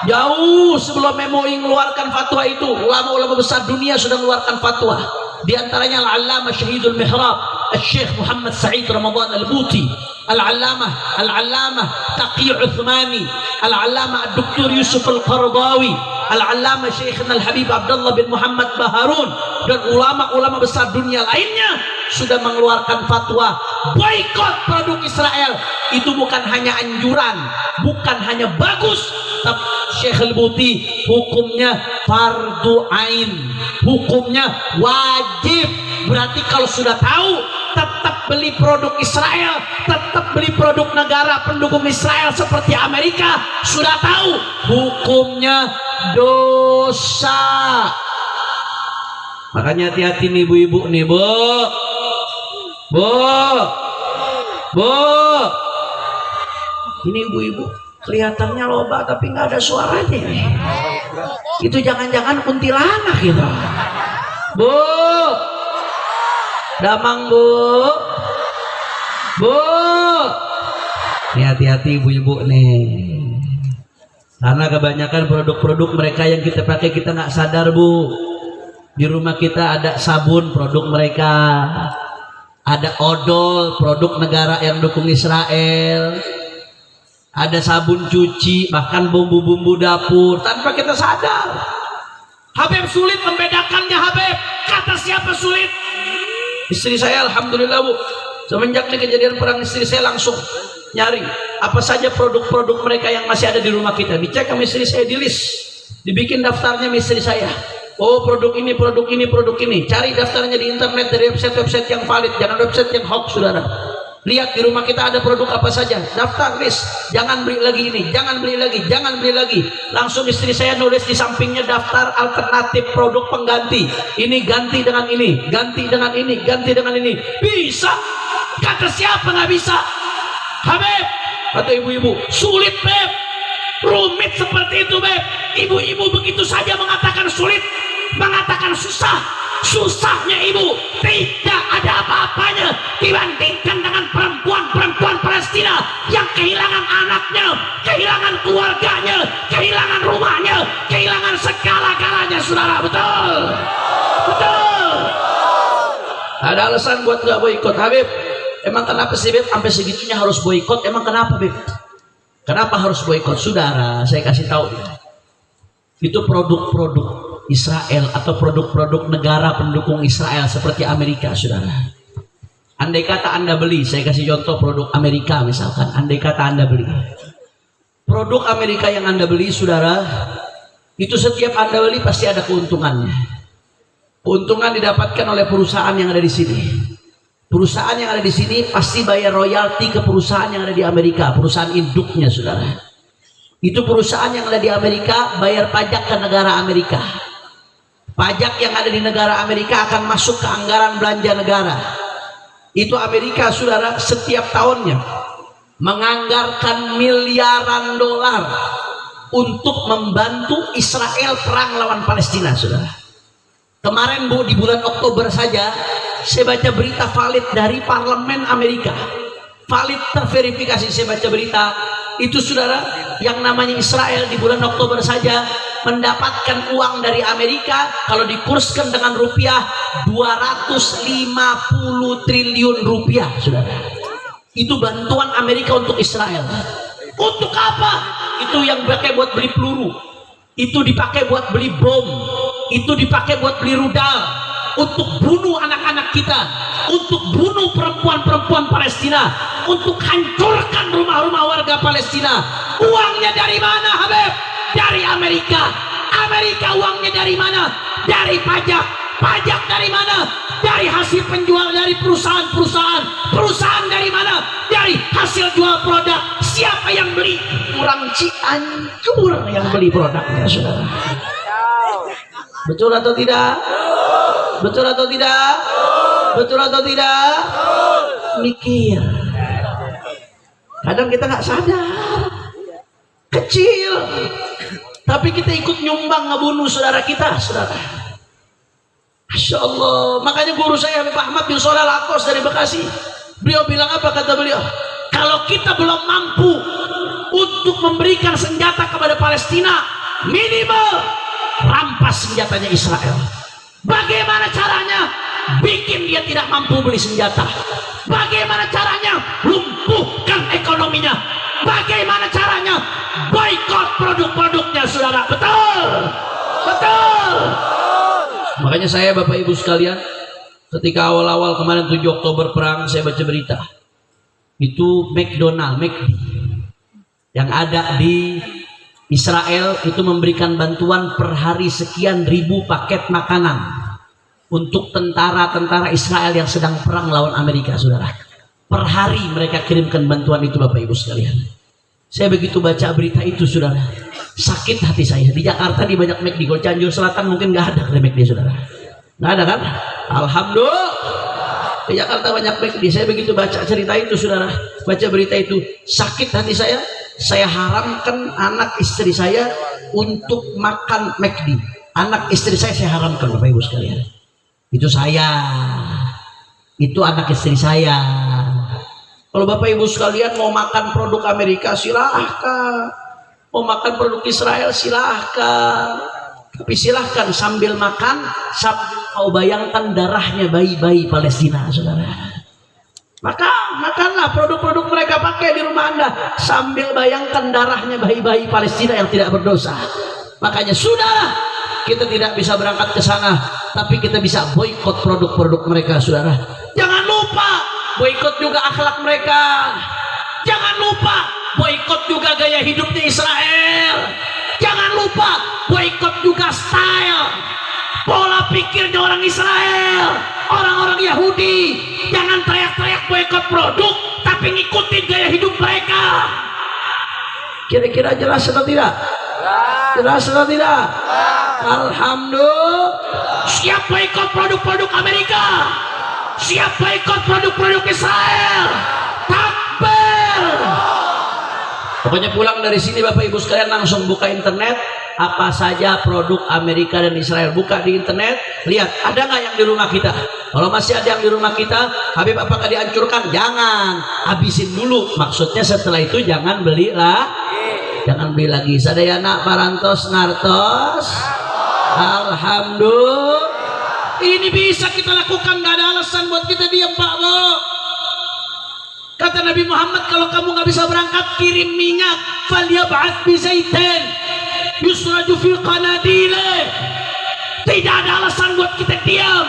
Jauh sebelum MUI mengeluarkan fatwa itu, ulama-ulama besar dunia sudah mengeluarkan fatwa. Di antaranya Al-Allamah Syahidul Mihrab, Syekh Muhammad Sa'id Ramadan Al-Buti, Al-Allamah Taqi Uthmani, Al-Allamah Dr. Yusuf Al-Qaradawi, Al-Allamah Syekhna Al-Habib Abdullah bin Muhammad Baharun, dan ulama-ulama besar dunia lainnya sudah mengeluarkan fatwa boikot produk Israel. Itu bukan hanya anjuran, bukan hanya bagus, tapi Syekh Al-Buti hukumnya fardu ain, hukumnya wajib. Berarti kalau sudah tahu, tetap beli produk Israel, tetap beli produk negara pendukung Israel seperti Amerika. Sudah tahu, hukumnya dosa. Makanya hati-hati nih ibu-ibu nih, Bu. Ini ibu-ibu kelihatannya loba tapi nggak ada suaranya nih. Itu jangan-jangan kuntilanak gitu. Bu, damang Bu. Ini hati-hati ibu-ibu nih. Karena kebanyakan produk-produk mereka yang kita pakai kita nggak sadar, Bu. Di rumah kita ada sabun produk mereka, ada odol produk negara yang dukung Israel, ada sabun cuci, bahkan bumbu-bumbu dapur tanpa kita sadar. Habib sulit membedakannya, Habib. Kata siapa sulit? Istri saya alhamdulillah, Bu, semenjak kejadian perang istri saya langsung nyari apa saja produk-produk mereka yang masih ada di rumah kita. Dicek sama istri saya, di list, dibikin daftarnya sama istri saya. Oh, produk ini, produk ini, produk ini. Cari daftarnya di internet dari website-website yang valid, jangan website yang hoax, saudara. Lihat di rumah kita ada produk apa saja, daftar list. Jangan beli lagi ini, jangan beli lagi, jangan beli lagi. Langsung istri saya nulis di sampingnya daftar alternatif produk pengganti. Ini ganti dengan ini, ganti dengan ini, ganti dengan ini. Bisa? Kata siapa nggak bisa? Habib, atau ibu-ibu? Sulit, Beb. Rumit seperti itu, Beb. Ibu-ibu begitu saja mengatakan sulit, mengatakan susah. Susahnya ibu tidak ada apa-apanya dibandingkan dengan perempuan-perempuan Palestina yang kehilangan anaknya, kehilangan keluarganya, kehilangan rumahnya, kehilangan segala-galanya, saudara. Betul? Betul. Ada alasan buat nggak boikot, Habib? Emang kenapa sih, Beb, sampai segitunya harus boikot? Emang kenapa, Beb? Kenapa harus boikot? Saudara, saya kasih tahu. Itu produk-produk Israel atau produk-produk negara pendukung Israel seperti Amerika, saudara. Andai kata Anda beli, saya kasih contoh produk Amerika misalkan. Andai kata Anda beli produk Amerika yang Anda beli, saudara, itu setiap Anda beli pasti ada keuntungannya. Keuntungan didapatkan oleh perusahaan yang ada di sini. Perusahaan yang ada di sini pasti bayar royalti ke perusahaan yang ada di Amerika, perusahaan induknya, saudara. Itu perusahaan yang ada di Amerika bayar pajak ke negara Amerika. Pajak yang ada di negara Amerika akan masuk ke anggaran belanja negara. Itu Amerika, saudara, setiap tahunnya menganggarkan miliaran dolar untuk membantu Israel perang lawan Palestina, saudara. Kemarin, Bu, di bulan Oktober saja saya baca berita valid dari parlemen Amerika. Valid, terverifikasi, saya baca berita itu, saudara, yang namanya Israel di bulan Oktober saja mendapatkan uang dari Amerika, kalau dikurskan dengan rupiah 250 triliun rupiah, saudara. Itu bantuan Amerika untuk Israel. Untuk apa? Itu yang dipakai buat beli peluru, itu dipakai buat beli bom, itu dipakai buat beli rudal, untuk bunuh anak-anak kita, untuk bunuh perempuan-perempuan Palestina, untuk hancurkan rumah-rumah warga Palestina. Uangnya dari mana, Habib? Dari Amerika. Amerika uangnya dari mana? Dari pajak. Pajak dari mana? Dari hasil penjual dari perusahaan-perusahaan. Perusahaan dari mana? Dari hasil jual produk. Siapa yang beli? Orang Cianjur yang beli produknya, saudara. Betul atau tidak? Betul atau tidak? Betul atau tidak? Mikir. Kadang kita nggak sadar, kecil, tapi kita ikut nyumbang ngebunuh saudara kita, saudara. Masya Allah. Makanya guru saya Habib Ahmad bin Shalih Al-Athos dari Bekasi, beliau bilang apa, kata beliau? Kalau kita belum mampu untuk memberikan senjata kepada Palestina, minimal rampas senjatanya Israel. Bagaimana caranya? Bikin dia tidak mampu beli senjata. Bagaimana caranya? Lumpuhkan ekonominya. Bagaimana caranya? Boikot produk-produknya, saudara. Betul? Betul? Makanya saya, Bapak Ibu sekalian, ketika awal-awal kemarin 7 Oktober perang, saya baca berita. Itu McD yang ada di Israel itu memberikan bantuan per hari sekian ribu paket makanan untuk tentara-tentara Israel yang sedang perang lawan Amerika, saudara. Per hari mereka kirimkan bantuan itu, Bapak Ibu sekalian. Saya begitu baca berita itu, saudara, sakit hati saya. Di Jakarta di banyak McD, kalau Cianjur Selatan mungkin nggak ada McD, saudara. Nggak ada kan? Alhamdulillah. Di Jakarta banyak McD. Saya begitu baca cerita itu, saudara, baca berita itu, sakit hati saya. Saya haramkan anak istri saya untuk makan McD. Anak istri saya haramkan, Bapak Ibu sekalian. Itu saya, itu anak istri saya. Kalau Bapak Ibu sekalian mau makan produk Amerika, silahkan. Mau makan produk Israel, silahkan. Tapi silahkan sambil makan, sambil kau bayangkan darahnya bayi-bayi Palestina, saudara. Maka makanlah produk-produk mereka pakai di rumah Anda sambil bayangkan darahnya bayi-bayi Palestina yang tidak berdosa. Makanya sudah, kita tidak bisa berangkat ke sana, tapi kita bisa boikot produk-produk mereka, saudara. Jangan lupa boikot juga akhlak mereka. Jangan lupa boikot juga gaya hidupnya Israel. Jangan lupa boikot juga style, pola pikirnya orang Israel, orang-orang Yahudi. Jangan teriak-teriak boikot produk, tapi ngikutin gaya hidup mereka. Kira-kira jelas atau tidak? Jelas atau tidak? Alhamdulillah. Siap boikot produk-produk Amerika, siap boikot produk-produk Israel. Takbir, Pokoknya pulang dari sini Bapak Ibu sekalian langsung buka internet, apa saja produk Amerika dan Israel, buka di internet, lihat ada nggak yang di rumah kita. Kalau masih ada yang di rumah kita, Habib apakah dihancurkan? Jangan, habisin dulu. Maksudnya setelah itu jangan belilah, jangan beli lagi. Sadayana parantos ngartos. Alhamdulillah. Ini bisa kita lakukan, nggak ada alasan buat kita diam Pak Bu. Kata Nabi Muhammad, kalau kamu nggak bisa berangkat, kirim minyak. Falyab'ats bi zaitin yusraju fi qanadile. Tidak ada alasan buat kita diam.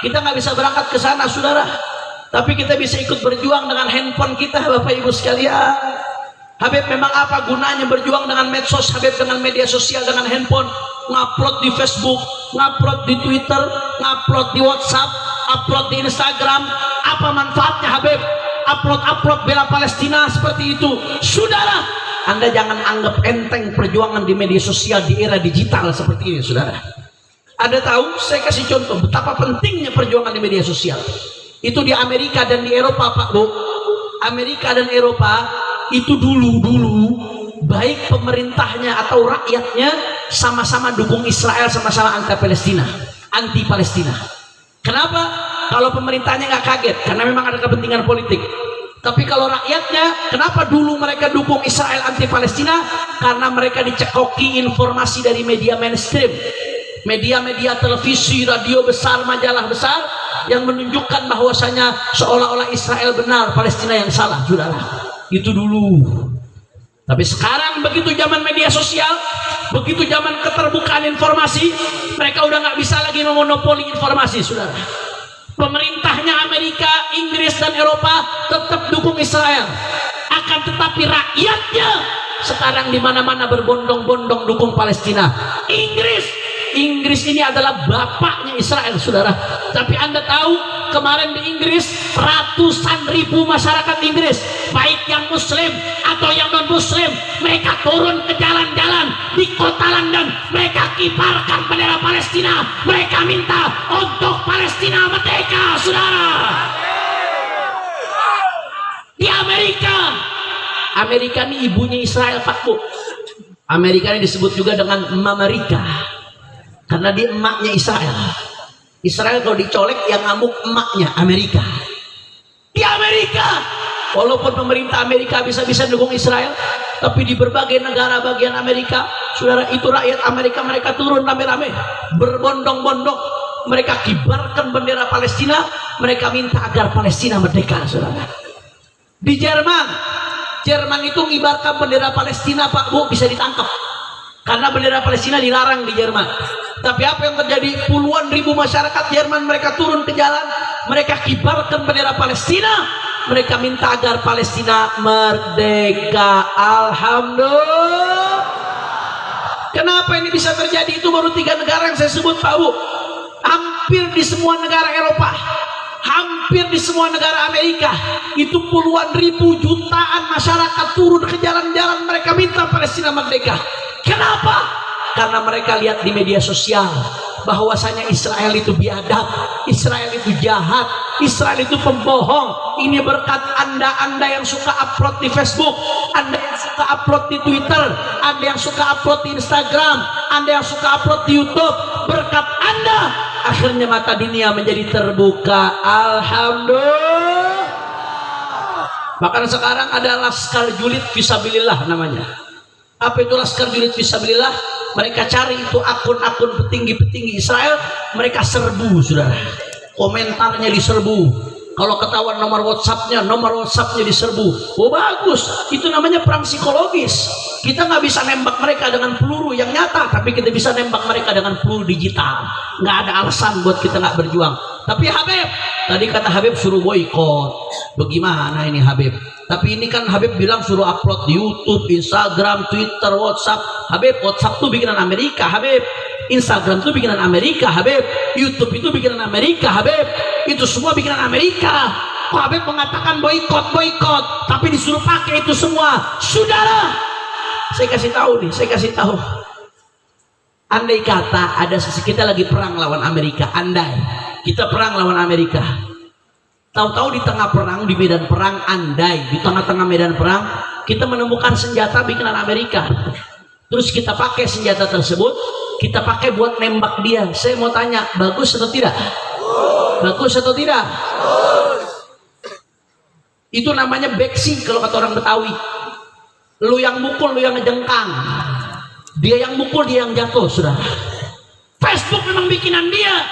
Kita nggak bisa berangkat ke sana, saudara. Tapi kita bisa ikut berjuang dengan handphone kita, Bapak Ibu sekalian. Habib memang apa gunanya berjuang dengan medsos, Habib dengan media sosial, dengan handphone, ngupload di Facebook, ngupload di Twitter, ngupload di WhatsApp, upload di Instagram. Apa manfaatnya Habib? Upload bela Palestina seperti itu. Saudara, Anda jangan anggap enteng perjuangan di media sosial di era digital seperti ini, saudara. Anda tahu, saya kasih contoh betapa pentingnya perjuangan di media sosial. Itu di Amerika dan di Eropa, Pak Bu. Amerika dan Eropa itu dulu baik pemerintahnya atau rakyatnya sama-sama dukung Israel, sama-sama anti Palestina. Kenapa? Kalau pemerintahnya nggak kaget, karena memang ada kepentingan politik. Tapi kalau rakyatnya, kenapa dulu mereka dukung Israel anti Palestina? Karena mereka dicekoki informasi dari media mainstream, media-media televisi, radio besar, majalah besar yang menunjukkan bahwasanya seolah-olah Israel benar, Palestina yang salah, saudara. Itu dulu. Tapi sekarang begitu zaman media sosial, begitu zaman keterbukaan informasi, mereka udah nggak bisa lagi memonopoli informasi, saudara. Pemerintahnya Amerika, Inggris dan Eropa tetap dukung Israel. Akan tetapi rakyatnya sekarang di mana-mana berbondong-bondong dukung Palestina. Inggris ini adalah bapaknya Israel, saudara. Tapi Anda tahu kemarin di Inggris ratusan ribu masyarakat Inggris, baik yang Muslim atau yang non Muslim, mereka turun ke jalan-jalan di kota London, mereka kibarkan bendera Palestina, mereka minta untuk Palestina merdeka, saudara. Di Amerika ini ibunya Israel, Pak Bu. Amerika ini disebut juga dengan Mamarika, karena dia emaknya Israel. Israel kalau dicolek yang ngamuk emaknya Amerika. Di Amerika, walaupun pemerintah Amerika bisa-bisa dukung Israel, tapi di berbagai negara bagian Amerika, saudara, itu rakyat Amerika mereka turun rame-rame, berbondong-bondong, mereka kibarkan bendera Palestina, mereka minta agar Palestina merdeka, saudara. Di Jerman itu ngibarkan bendera Palestina, Pak Bu, bisa ditangkap karena bendera Palestina dilarang di Jerman. Tapi apa yang terjadi? Puluhan ribu masyarakat Jerman mereka turun ke jalan, mereka kibarkan bendera Palestina, mereka minta agar Palestina merdeka. Alhamdulillah. Kenapa ini bisa terjadi? Itu baru 3 negara yang saya sebut, Pak Bu. Hampir di semua negara Eropa, hampir di semua negara Amerika, itu puluhan ribu jutaan masyarakat turun ke jalan-jalan, mereka minta Palestina merdeka. Kenapa? Karena mereka lihat di media sosial bahwasanya Israel itu biadab, Israel itu jahat, Israel itu pembohong. Ini berkat Anda yang suka upload di Facebook, Anda yang suka upload di Twitter, Anda yang suka upload di Instagram, Anda yang suka upload di YouTube. Berkat Anda, akhirnya mata dunia menjadi terbuka. Alhamdulillah. Bahkan sekarang ada laskar julid fisabilillah namanya. Apa itu laskar julid fisabilillah? Mereka cari itu akun-akun petinggi-petinggi Israel, mereka serbu, saudara. Komentarnya diserbu. Kalau ketahuan nomor WhatsAppnya diserbu. Oh bagus, itu namanya perang psikologis. Kita nggak bisa nembak mereka dengan peluru yang nyata, tapi kita bisa nembak mereka dengan peluru digital. Nggak ada alasan buat kita nggak berjuang. Tapi Habib, tadi kata Habib suruh boykot. Bagaimana ini Habib? Tapi ini kan Habib bilang suruh upload di YouTube, Instagram, Twitter, WhatsApp. Habib, WhatsApp tuh bikinan Amerika, Habib. Instagram tuh bikinan Amerika, Habib. YouTube itu bikinan Amerika, Habib. Itu semua bikinan Amerika. Kok Habib mengatakan boykot, tapi disuruh pakai itu semua. Saudara, saya kasih tahu. Andai kata ada kita lagi perang lawan Amerika, andai kita perang lawan Amerika. Tahu-tahu di tengah perang, di medan perang, andai di tengah-tengah medan perang kita menemukan senjata bikinan Amerika. Terus kita pakai senjata tersebut, kita pakai buat nembak dia. Saya mau tanya, bagus atau tidak? Bagus atau tidak? Itu namanya beksi kalau kata orang Betawi. Lu yang mukul, lu yang ngejengkang. Dia yang mukul, dia yang jatuh, sudah. Facebook memang bikinan dia,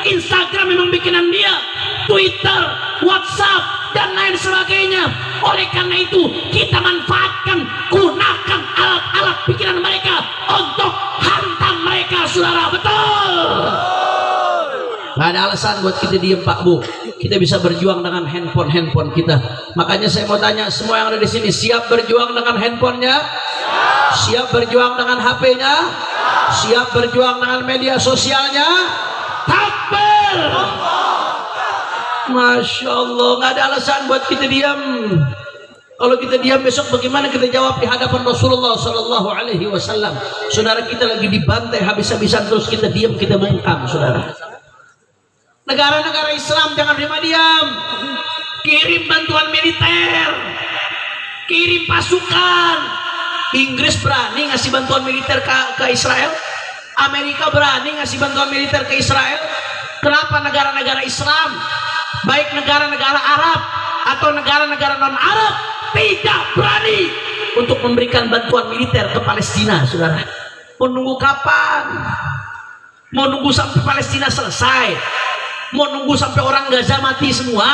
Instagram memang bikinan dia, Twitter, WhatsApp, dan lain sebagainya. Oleh karena itu, kita manfaatkan, gunakan alat-alat bikinan mereka untuk hantam mereka, saudara. Betul. Gak ada alasan buat kita diem, Pak Bu. Kita bisa berjuang dengan handphone kita. Makanya saya mau tanya semua yang ada di sini, siap berjuang dengan handphonenya? Siap berjuang dengan HP-nya? Siap berjuang dengan media sosialnya? Takbir! Masya Allah, nggak ada alasan buat kita diam. Kalau kita diam besok bagaimana kita jawab di hadapan Rasulullah Sallallahu Alaihi Wasallam? Saudara kita lagi dibantai habis-habisan, terus kita diam, kita bungkam, saudara. Negara-negara Islam jangan terima diam. Kirim bantuan militer, kirim pasukan. Inggris berani ngasih bantuan militer ke Israel. Amerika berani ngasih bantuan militer ke Israel. Kenapa negara-negara Islam, baik negara-negara Arab atau negara-negara non-Arab, tidak berani untuk memberikan bantuan militer ke Palestina, saudara? Mau nunggu kapan? Mau nunggu sampai Palestina selesai? Mau nunggu sampai orang Gaza mati semua?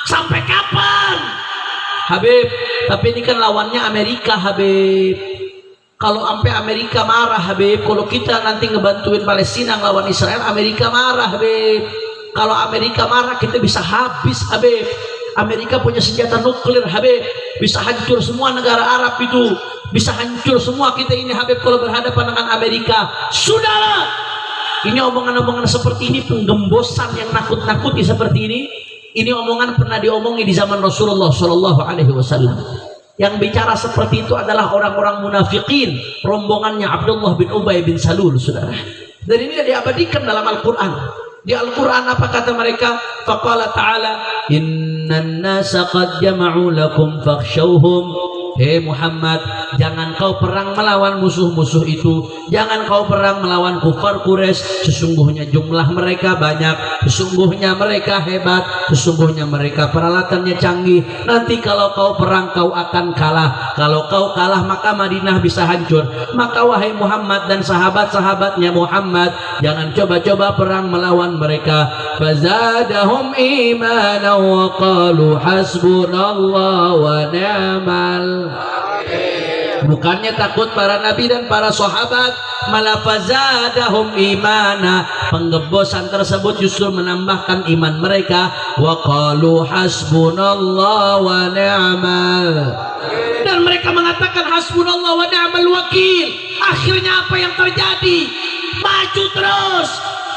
Sampai kapan? Habib, tapi ini kan lawannya Amerika, Habib. Kalau sampai Amerika marah, Habib, kalau kita nanti ngebantuin Palestina ngelawan Israel, Amerika marah, Habib. Kalau Amerika marah, kita bisa habis, Habib. Amerika punya senjata nuklir, Habib. Bisa hancur semua negara Arab itu. Bisa hancur semua kita ini, Habib, kalau berhadapan dengan Amerika. Saudara, ini omongan-omongan seperti ini, penggembosan yang nakut-nakuti seperti ini omongan pernah diomongi di zaman Rasulullah Shallallahu Alaihi Wasallam. Yang bicara seperti itu adalah orang-orang munafikin, rombongannya Abdullah bin Ubay bin Salul, saudara. Dan ini diabadikan dalam Al-Quran. Di Al-Quran apa kata mereka? Faqala ta'ala, innan nasa qad jama'u lakum fakhshawhum. Hei Muhammad, jangan kau perang melawan musuh-musuh itu. Jangan kau perang melawan kufar Quraisy. Sesungguhnya jumlah mereka banyak, sesungguhnya mereka hebat, sesungguhnya mereka peralatannya canggih. Nanti kalau kau perang kau akan kalah. Kalau kau kalah maka Madinah bisa hancur. Maka wahai Muhammad dan sahabat-sahabatnya Muhammad, jangan coba-coba perang melawan mereka. Fazadahum imanan wa qalu hasbunallah wa ni'mal. Bukannya takut para nabi dan para sahabat, malah fazadahum imana. Penggebosan tersebut justru menambahkan iman mereka. Wa qalu hasbunallah wa ni'mal. Dan mereka mengatakan hasbunallah wa ni'mal wakil. Akhirnya apa yang terjadi? Maju terus.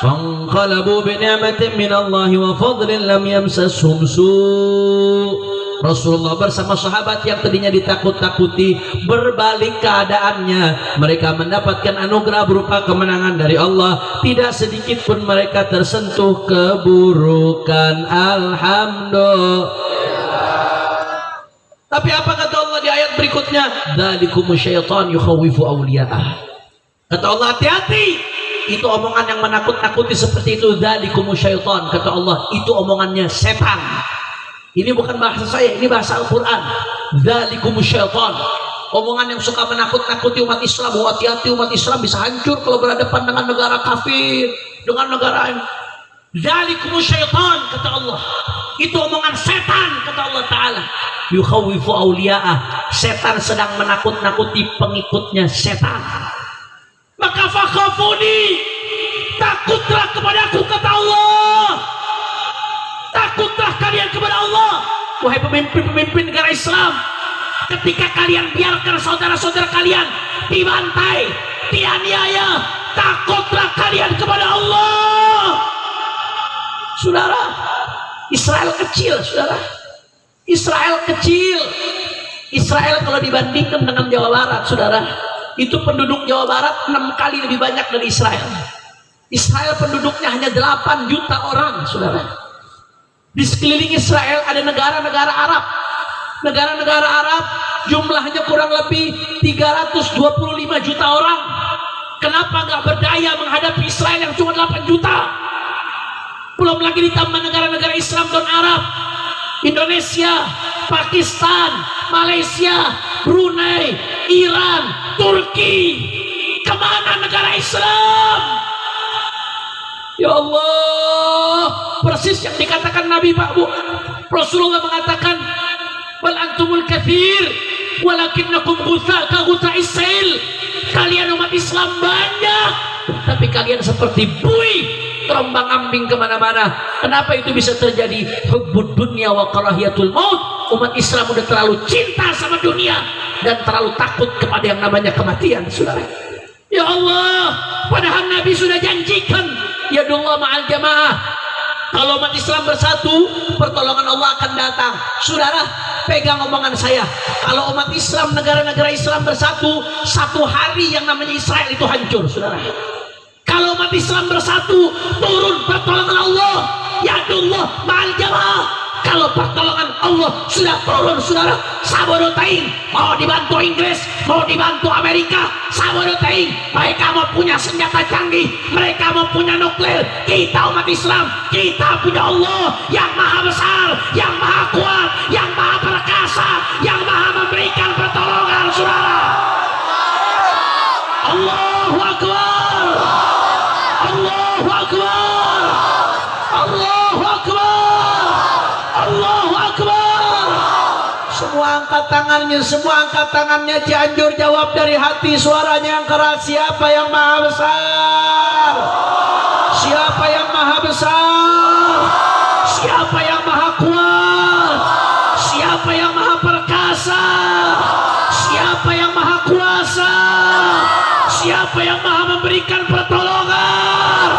Fanqalabu bi ni'matin minallahi wa fadlin lam yamsashum su'. Rasulullah bersama sahabat yang tadinya ditakut-takuti berbalik keadaannya. Mereka mendapatkan anugerah berupa kemenangan dari Allah. Tidak sedikit pun mereka tersentuh keburukan. Alhamdulillah. Tapi apa kata Allah di ayat berikutnya? Dzalikumus syaitan yukhawifu awliya'ah. Kata Allah, hati-hati. Itu omongan yang menakut-nakuti seperti itu. Dzalikumus syaitan, kata Allah, itu omongannya setan. Ini bukan bahasa saya, ini bahasa Al-Quran. Dzalikumus syaitan. Omongan yang suka menakut-nakuti umat Islam. Hati-hati, umat Islam bisa hancur kalau berhadapan dengan negara kafir, dengan negara. Dzalikumus syaitan, kata Allah. Itu omongan setan, kata Allah Ta'ala. Yukhawifu awliya'ah. Setan sedang menakut-nakuti pengikutnya setan. Maka fakhafuni, takutlah kepadaku, kata Allah. Takutlah kalian kepada Allah, wahai pemimpin-pemimpin negara Islam. Ketika kalian biarkan saudara-saudara kalian dibantai, dianiaya, takutlah kalian kepada Allah. Saudara, Israel kecil, saudara. Israel kecil. Israel kalau dibandingkan dengan Jawa Barat, saudara, itu penduduk Jawa Barat 6 kali lebih banyak dari Israel. Israel penduduknya hanya 8 juta orang, saudara. Di sekeliling Israel ada negara-negara Arab. Negara-negara Arab jumlahnya kurang lebih 325 juta orang. Kenapa nggak berdaya menghadapi Israel yang cuma 8 juta? Belum lagi ditambah negara-negara Islam dan Arab, Indonesia, Pakistan, Malaysia, Brunei, Iran, Turki. Kemana negara Islam? Ya Allah, persis yang dikatakan Nabi Pak Bu. Rasulullah mengatakan, wal antumul kathir walakinnakum ghutha ka ghutha Israil. Kalian umat Islam banyak, tapi kalian seperti buih terombang ambing kemana-mana. Kenapa itu bisa terjadi? Hubbud dunya wa karahiyatul maut. Umat Islam udah terlalu cinta sama dunia dan terlalu takut kepada yang namanya kematian, saudara. Ya Allah, padahal Nabi sudah janjikan, yadullah ma'al jamaah. Kalau umat Islam bersatu, pertolongan Allah akan datang. Saudara, pegang omongan saya. Kalau umat Islam, negara-negara Islam bersatu, satu hari yang namanya Israel itu hancur, saudara. Kalau umat Islam bersatu, turun pertolongan Allah, yadullah ma'al jamaah. Kalau pertolongan Allah sudah turun, saudara, sabodotaing, mau dibantu Inggris, mau dibantu Amerika, sabodotaing. Mereka mau punya senjata canggih, mereka mau punya nuklir. Kita umat Islam, kita punya Allah yang maha besar, yang maha kuat, yang maha perkasa, yang maha memberikan pertolongan, saudara. Allahu Akbar, Allahu Akbar, Allahu Akbar, Allahu Akbar. Semua angkat tangannya, semua angkat tangannya. Cianjur jawab dari hati, suaranya yang keras. Siapa yang maha besar? Siapa yang maha besar? Siapa yang maha kuat? Siapa yang maha perkasa? Siapa yang maha kuasa? Siapa yang maha memberikan pertolongan?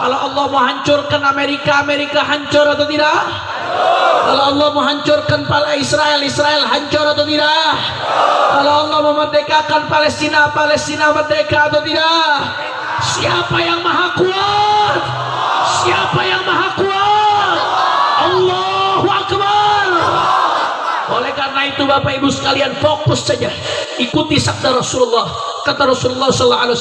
Kalau Allah mau hancurkan Amerika, Amerika hancur atau tidak? Kalau Allah mau hancurkan Israel, Israel hancur atau tidak? Kalau Allah memerdekakan Palestina, Palestina merdeka atau tidak? Siapa yang maha kuat? Siapa yang maha kuat? Allahu Akbar. Oleh karena itu Bapak Ibu sekalian, fokus saja, ikuti sabda Rasulullah. Kata Rasulullah SAW,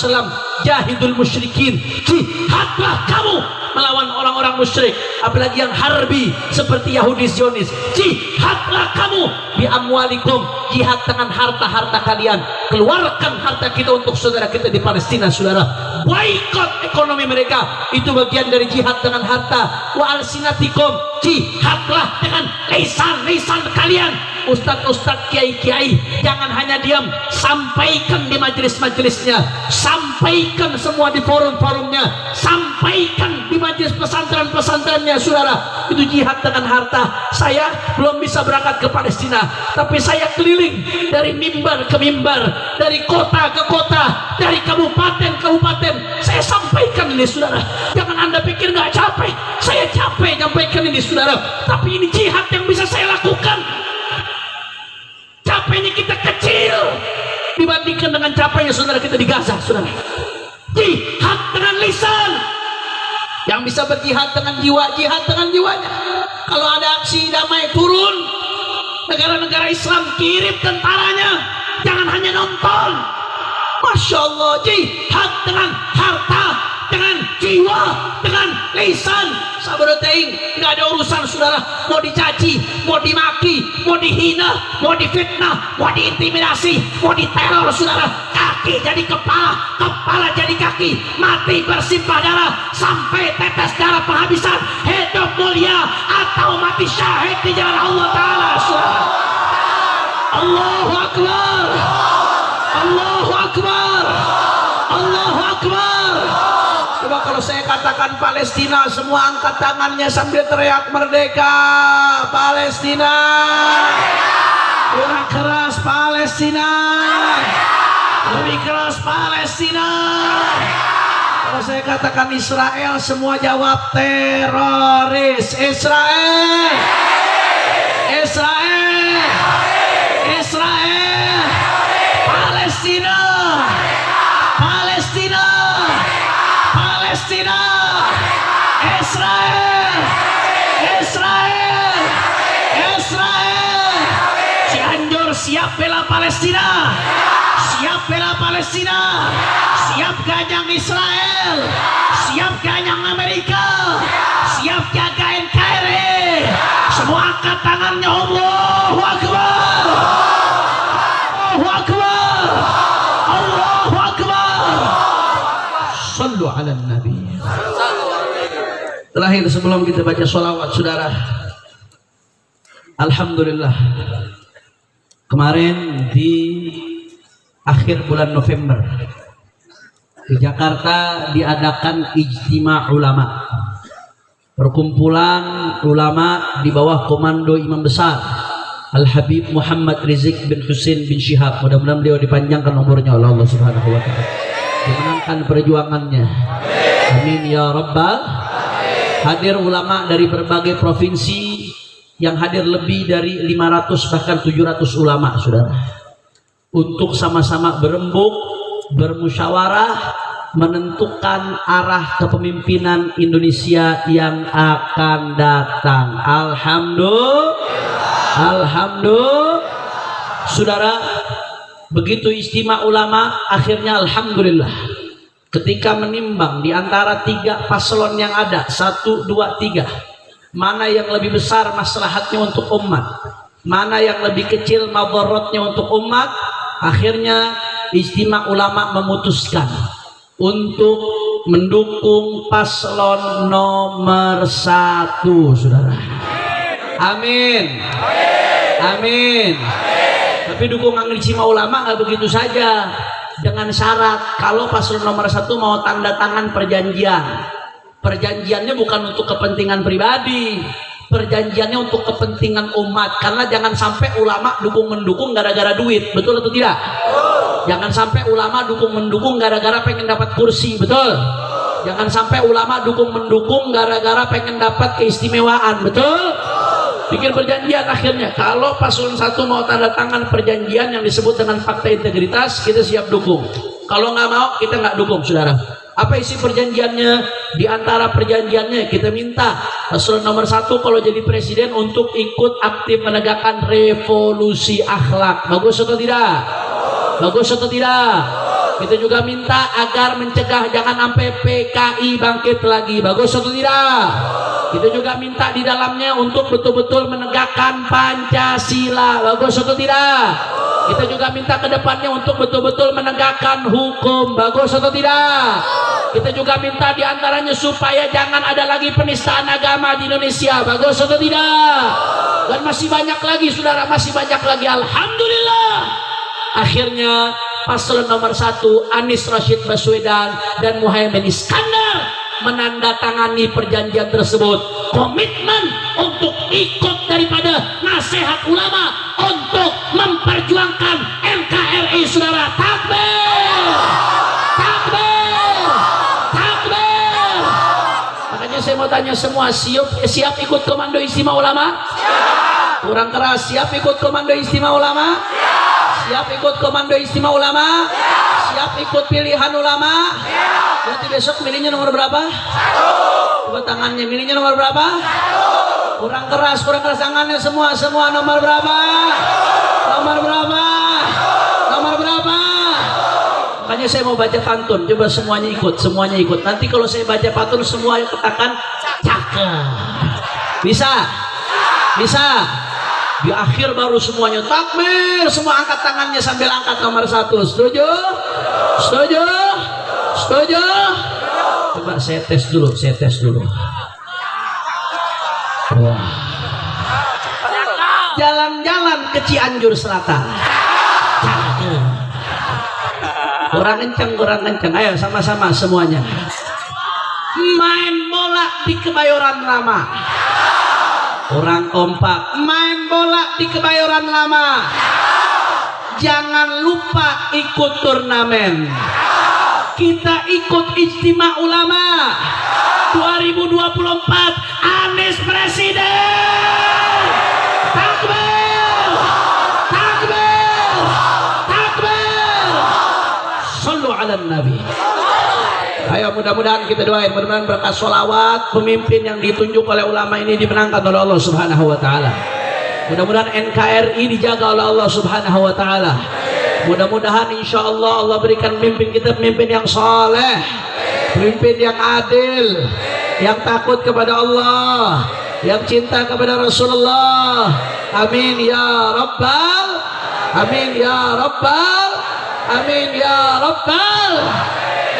jahidul musyrikin, jihadlah kamu melawan orang-orang musyrik, apalagi yang harbi seperti Yahudi Zionis. Jihadlah kamu bi amwalikum, jihad dengan harta-harta kalian. Keluarkan harta kita untuk saudara kita di Palestina, saudara. Boikot ekonomi mereka, itu bagian dari jihad dengan harta. Wa alsinatikum, jihadlah dengan lisan-lisan kalian. Ustadz-ustadz, kiai-kiai, jangan hanya diam, sampaikan di majelis-majelisnya, sampaikan semua di forum-forumnya, sampaikan di majelis pesantren-pesantrennya, saudara. Itu jihad dengan harta. Saya belum bisa berangkat ke Palestina, tapi saya keliling dari mimbar ke mimbar, dari kota ke kota, dari kabupaten ke kabupaten. Saya sampaikan ini, saudara. Jangan Anda pikir nggak capek. Saya capek nyampaikan ini, saudara, tapi ini jihad yang bisa saya lakukan. Capeknya kita kecil dibandingkan dengan capeknya saudara kita di Gaza, saudara. Jihad dengan lisan. Yang bisa berjihad dengan jiwa, jihad dengan jiwanya. Kalau ada aksi damai, turun. Negara-negara Islam kirim tentaranya, jangan hanya nonton. Masya Allah, jihad dengan harta, dengan jiwa, dengan lisan. Sabar teing, nggak ada urusan, saudara. Mau dicaci, mau dimaki, mau dihina, mau difitnah, mau diintimidasi, mau diteror, saudara. Kaki jadi kepala, kepala jadi kaki, mati bersimpah darah sampai tetes darah penghabisan, hidup mulia atau mati syahid di jalan Allah Ta'ala, saudara. Allahu Akbar, Allahu Akbar, Allahu Akbar. Coba kalau saya katakan Palestina, semua angkat tangannya sambil teriak merdeka Palestina. Kurang keras, Palestina. Lebih keras, Palestina. Kalau saya katakan Israel, semua jawab teroris. Israel, Israel, Israel, Palestina, Palestina, Palestina, Israel, Israel, Israel. Cianjur siap bela bela Palestina, siap bela Palestina, siap ganyang Israel, siap ganyang Amerika, siap jaga NKRI. Semua angkat tangannya, Allahu Akbar, Allahu Akbar, Allahu Akbar. Sallu ala Nabi. Terakhir sebelum kita baca sholawat, saudara, alhamdulillah, kemarin di akhir bulan November di Jakarta diadakan ijtima ulama, perkumpulan ulama di bawah komando Imam Besar Al-Habib Muhammad Rizik bin Husain bin Syihab. Mudah-mudahan beliau dipanjangkan umurnya oleh Allah Subhanahu wa taala, dimenangkan perjuangannya, amin ya rabbal. Hadir ulama dari berbagai provinsi, yang hadir lebih dari 500 bahkan 700 ulama, saudara, untuk sama-sama berembuk, bermusyawarah, menentukan arah kepemimpinan Indonesia yang akan datang. Alhamdulillah, saudara, begitu istimewa ulama, akhirnya alhamdulillah, ketika menimbang di antara 3 paslon yang ada, 1, 2, 3, mana yang lebih besar maslahatnya untuk umat, mana yang lebih kecil madaratnya untuk umat, akhirnya istimewa ulama memutuskan untuk mendukung paslon nomor 1, saudara. Amin, amin. Tapi dukungan istimewa ulama nggak begitu saja, dengan syarat kalau paslon nomor 1 mau tanda tangan perjanjian. Perjanjiannya bukan untuk kepentingan pribadi, perjanjiannya untuk kepentingan umat. Karena jangan sampai ulama dukung-mendukung gara-gara duit, betul atau tidak? Jangan sampai ulama dukung-mendukung gara-gara pengen dapat kursi, betul? Jangan sampai ulama dukung-mendukung gara-gara pengen dapat keistimewaan, betul? Bikin perjanjian akhirnya. Kalau paslon 1 mau tanda tangan perjanjian yang disebut dengan fakta integritas, kita siap dukung. Kalau nggak mau, kita nggak dukung, saudara. Apa isi perjanjiannya? Di antara perjanjiannya kita minta paslon nomor 1 kalau jadi presiden untuk ikut aktif menegakkan revolusi akhlak. Bagus atau tidak? Bagus atau tidak? Kita juga minta agar mencegah jangan sampai PKI bangkit lagi. Bagus atau tidak? Kita juga minta di dalamnya untuk betul-betul menegakkan Pancasila. Bagus atau tidak? Kita juga minta ke depannya untuk betul-betul menegakkan hukum. Bagus atau tidak? Kita juga minta di antaranya supaya jangan ada lagi penistaan agama di Indonesia. Bagus atau tidak? Dan masih banyak lagi, saudara, masih banyak lagi. Alhamdulillah, akhirnya paslon nomor 1 Anies Rashid Baswedan dan Muhaimin Iskandar menandatangani perjanjian tersebut, komitmen untuk ikut daripada nasihat ulama untuk memperjuangkan NKRI, saudara. Takbir, takbir, takbir. Makanya saya mau tanya semua, siap ikut komando istimewa ulama? Siap. Kurang keras, siap ikut komando istimewa ulama? Siap ikut komando istimewa ulama? Siap ikut pilihan ulama? Berarti besok milihnya nomor berapa? 1. Coba tangannya, milihnya nomor berapa? 1. Kurang keras tangannya semua nomor berapa? Nomor berapa? Nomor berapa? Makanya saya mau baca pantun, coba semuanya ikut. Nanti kalau saya baca pantun semua katakan cakep. Bisa? Bisa? Di akhir baru semuanya takbir, semua angkat tangannya sambil angkat nomor 1. Setuju? Setuju? Setuju? Coba saya tes dulu. Wah. Jalan-jalan ke Cianjur Selatan. Kurang kencang. Ayo sama-sama semuanya. Main bola di Kebayoran Lama. Kurang kompak. Main bola di Kebayoran Lama. Jangan lupa ikut turnamen. Kita ikut ijtima ulama 2024, Anies presiden. Takbir, takbir, takbir. Sallu ala Nabi. Ayo mudah-mudahan kita doain, mudah-mudahan berkat sholawat pemimpin yang ditunjuk oleh ulama ini dimenangkan oleh Allah Subhanahu wa taala. Mudah-mudahan NKRI dijaga oleh Allah Subhanahu wa taala. Mudah-mudahan insya Allah Allah berikan pemimpin kita pemimpin yang saleh, pemimpin yang adil, yang takut kepada Allah, yang cinta kepada Rasulullah. Amin ya rabbal, amin ya rabbal, amin ya rabbal.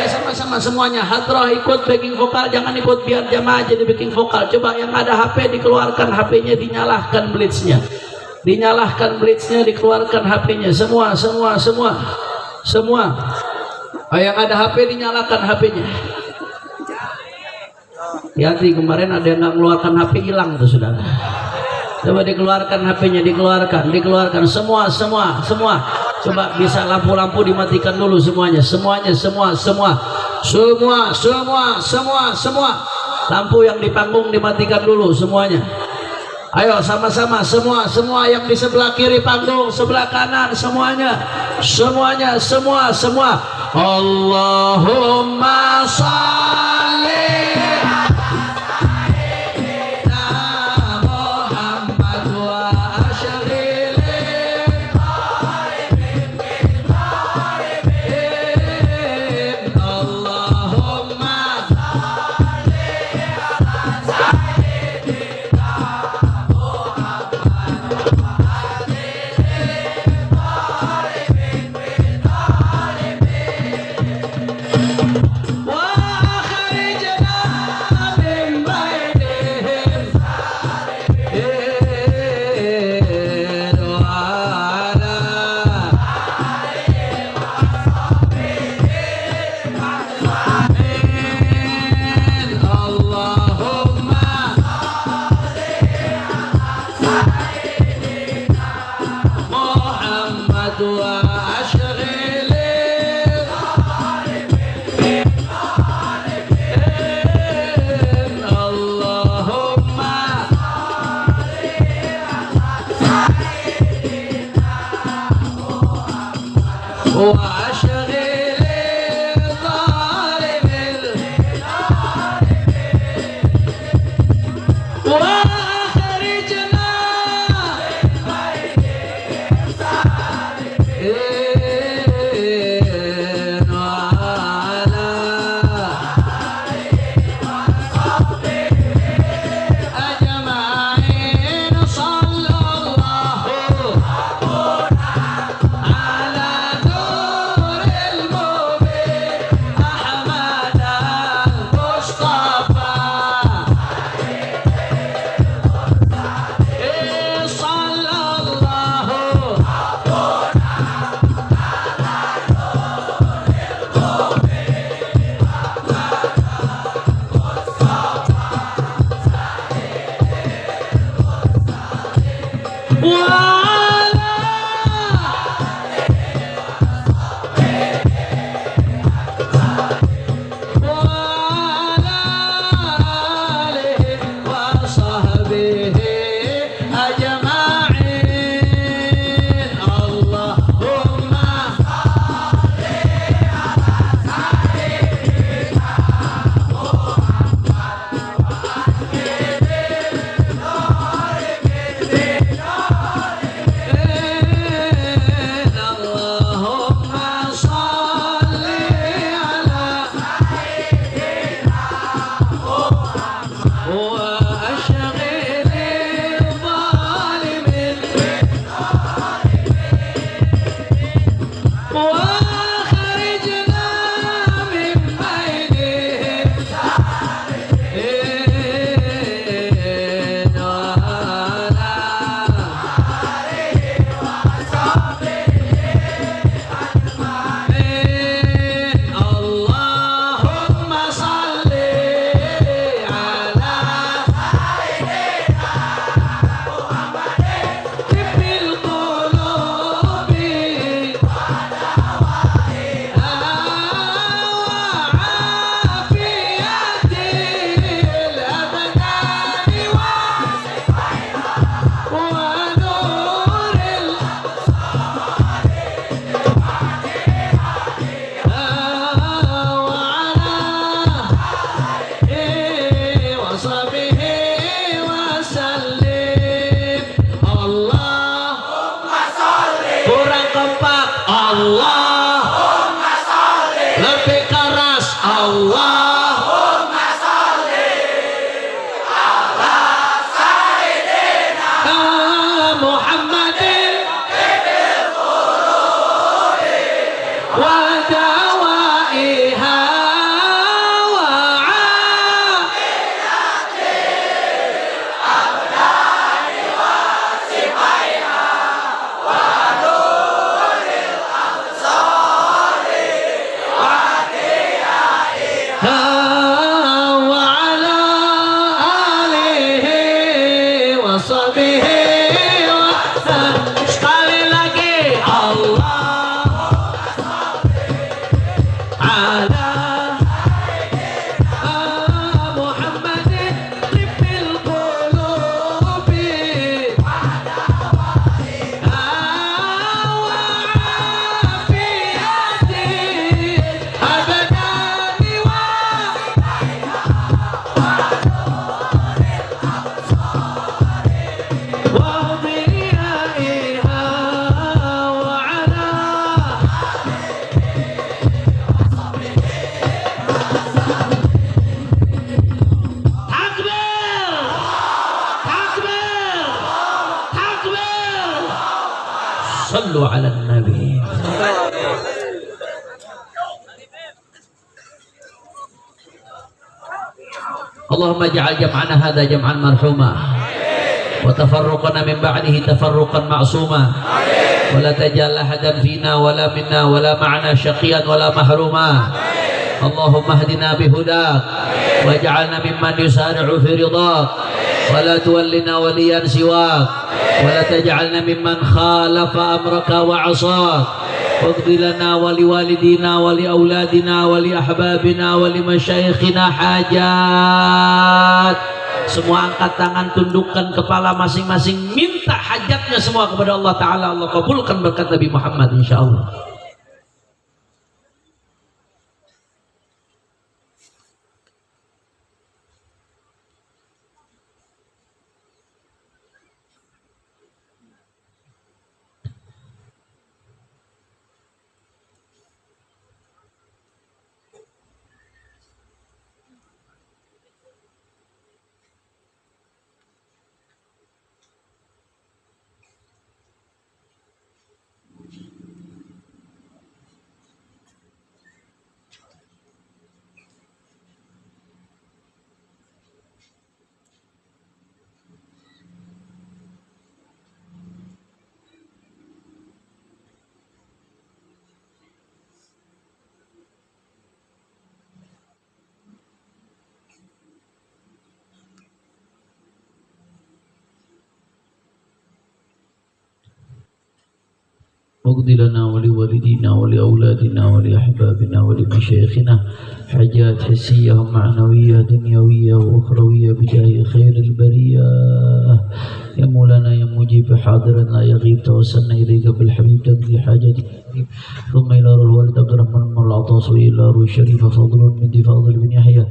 Sama-sama semuanya hadrah ikut backing vokal, jangan ikut biar jamaah jadi backing vokal. Coba yang ada HP dikeluarkan HP-nya, dinyalahkan blitznya, dinyalahkan blitznya, dikeluarkan HP-nya, semua. Yang ada HP dinyalakan HP-nya. Hati kemarin ada yang nggak mengeluarkan HP, hilang tuh saudara. Coba dikeluarkan HP-nya, dikeluarkan semua. Coba bisa lampu-lampu dimatikan dulu semuanya. Lampu yang di panggung dimatikan dulu semuanya. Ayo sama-sama semua yang di sebelah kiri panggung, sebelah kanan semuanya. Allahumma shalli Allahumma sholli ala sayyidina Muhammadin tibbil qulubi wa dawaiha wa afiyatil abdani wa sifaiha wa nuril absari wa diyaiha wa ala alihi wa sahbihi wa sekali lagi Allah ala Muhammadin tibbil qulubi wa afiyatil abdani wa وضيائها وعلى تكبير تكبير تكبير صلوا على النبي اللهم اجعل جمعنا هذا جمعا مرحوما وتفرقنا من بعده تفرقا معصوما ولا تجعل احدا فينا ولا منا ولا معنا شقيا ولا محروما اللهم اهدنا بهداك واجعلنا ممن يسارع في رضاك ولا تولنا وليا سواك ولا تجعلنا ممن خالف امرك وعصاك واقض لنا ولوالدينا ولأولادنا ولأحبابنا ولمشايخنا حاجات. Semua angkat tangan, tundukkan kepala masing-masing, minta hajatnya semua kepada Allah Ta'ala. Allah kabulkan berkat Nabi Muhammad insyaAllah. واقض لنا ولوالدينا ولأولادنا ولأحبابنا ولمشايخنا حاجات حسية ومعنوية دنيوية وأخروية بجاه خير البرية. يا مولانا يا مجيب حاضر لا يغيب، توسلنا إليك بالحبيب تقضي حاجتك ثم إلى روح الوالد عبد الرحمن العطاس وإلى روح الشريف فضل من فاضل بن يحيى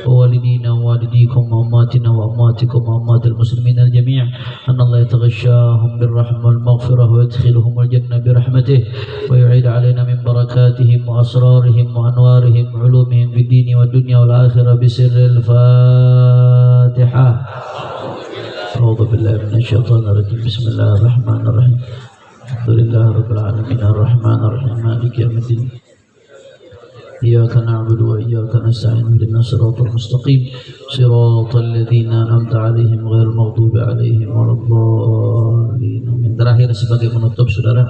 ووالدينا ووالديكم وأماتنا وأماتكم وأمات المسلمين الجميع، أن الله يتغشاهم بالرحمة والمغفرة ويدخلهم الجنة برحمته ويعيد علينا من بركاتهم وأسرارهم وأنوارهم وعلومهم في الدين والدنيا والآخرة بسر الفاتحة. أعوذ بالله من الشيطان الرجيم. بسم الله الرحمن الرحيم. الحمد لله رب العالمين الرحمن الرحيم مالك يوم الدين إياك نعبد وإياك نستعين اهدنا الصراط المستقيم صراط الذين أنعمت عليهم غير المغضوب عليهم ولا الضالين. Terakhir sebagai penutup, saudara,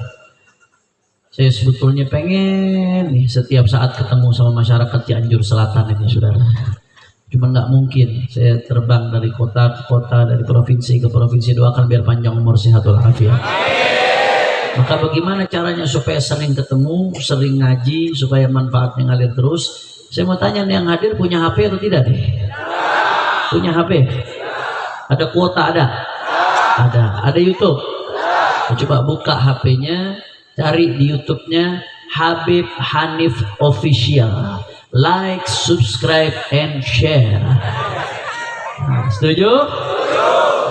saya sebetulnya pengen nih setiap saat ketemu sama masyarakat Cianjur Selatan ini, saudara. Cuma nggak mungkin, saya terbang dari kota ke kota, dari provinsi ke provinsi. Doakan biar panjang umur, sehat walafiat. Maka bagaimana caranya supaya sering ketemu, sering ngaji, supaya manfaatnya ngalir terus? Saya mau tanya nih, yang hadir punya HP atau tidak deh? Punya HP? Ada kuota? Ada? Ada YouTube? Coba buka HP-nya, cari di YouTube-nya Habib Hanif Official. Like, subscribe, and share. Nah, setuju?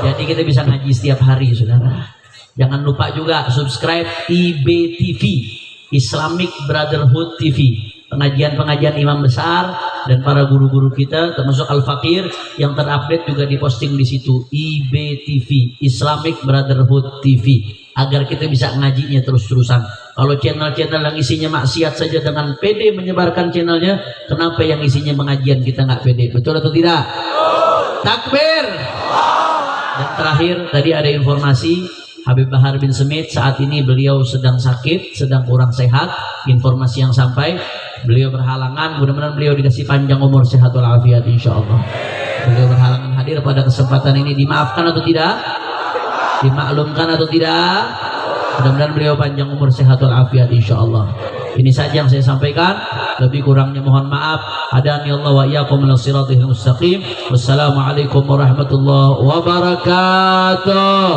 Jadi kita bisa ngaji setiap hari, saudara. Jangan lupa juga subscribe IBTV, Islamic Brotherhood TV. Pengajian-pengajian imam besar dan para guru-guru kita termasuk Al-Fakir yang terupdate juga diposting di situ IBTV, Islamic Brotherhood TV, agar kita bisa ngajinya terus-terusan. Kalau channel-channel yang isinya maksiat saja dengan pede menyebarkan channelnya, kenapa yang isinya pengajian kita nggak pede? Betul atau tidak? Takbir. Dan terakhir tadi ada informasi Habib Bahar bin Smith, saat ini beliau sedang sakit, sedang kurang sehat. Informasi yang sampai, beliau berhalangan, mudah-mudahan beliau dikasih panjang umur, sehat walafiat insyaallah. Beliau berhalangan hadir pada kesempatan ini. Dimaafkan atau tidak? Dimaklumkan atau tidak? Mudah-mudahan beliau panjang umur, sehat walafiat insyaallah. Ini saja yang saya sampaikan, lebih kurangnya mohon maaf. Hadani Allah wa iyyakum ila siratal mustaqim. Wassalamualaikum warahmatullahi wabarakatuh.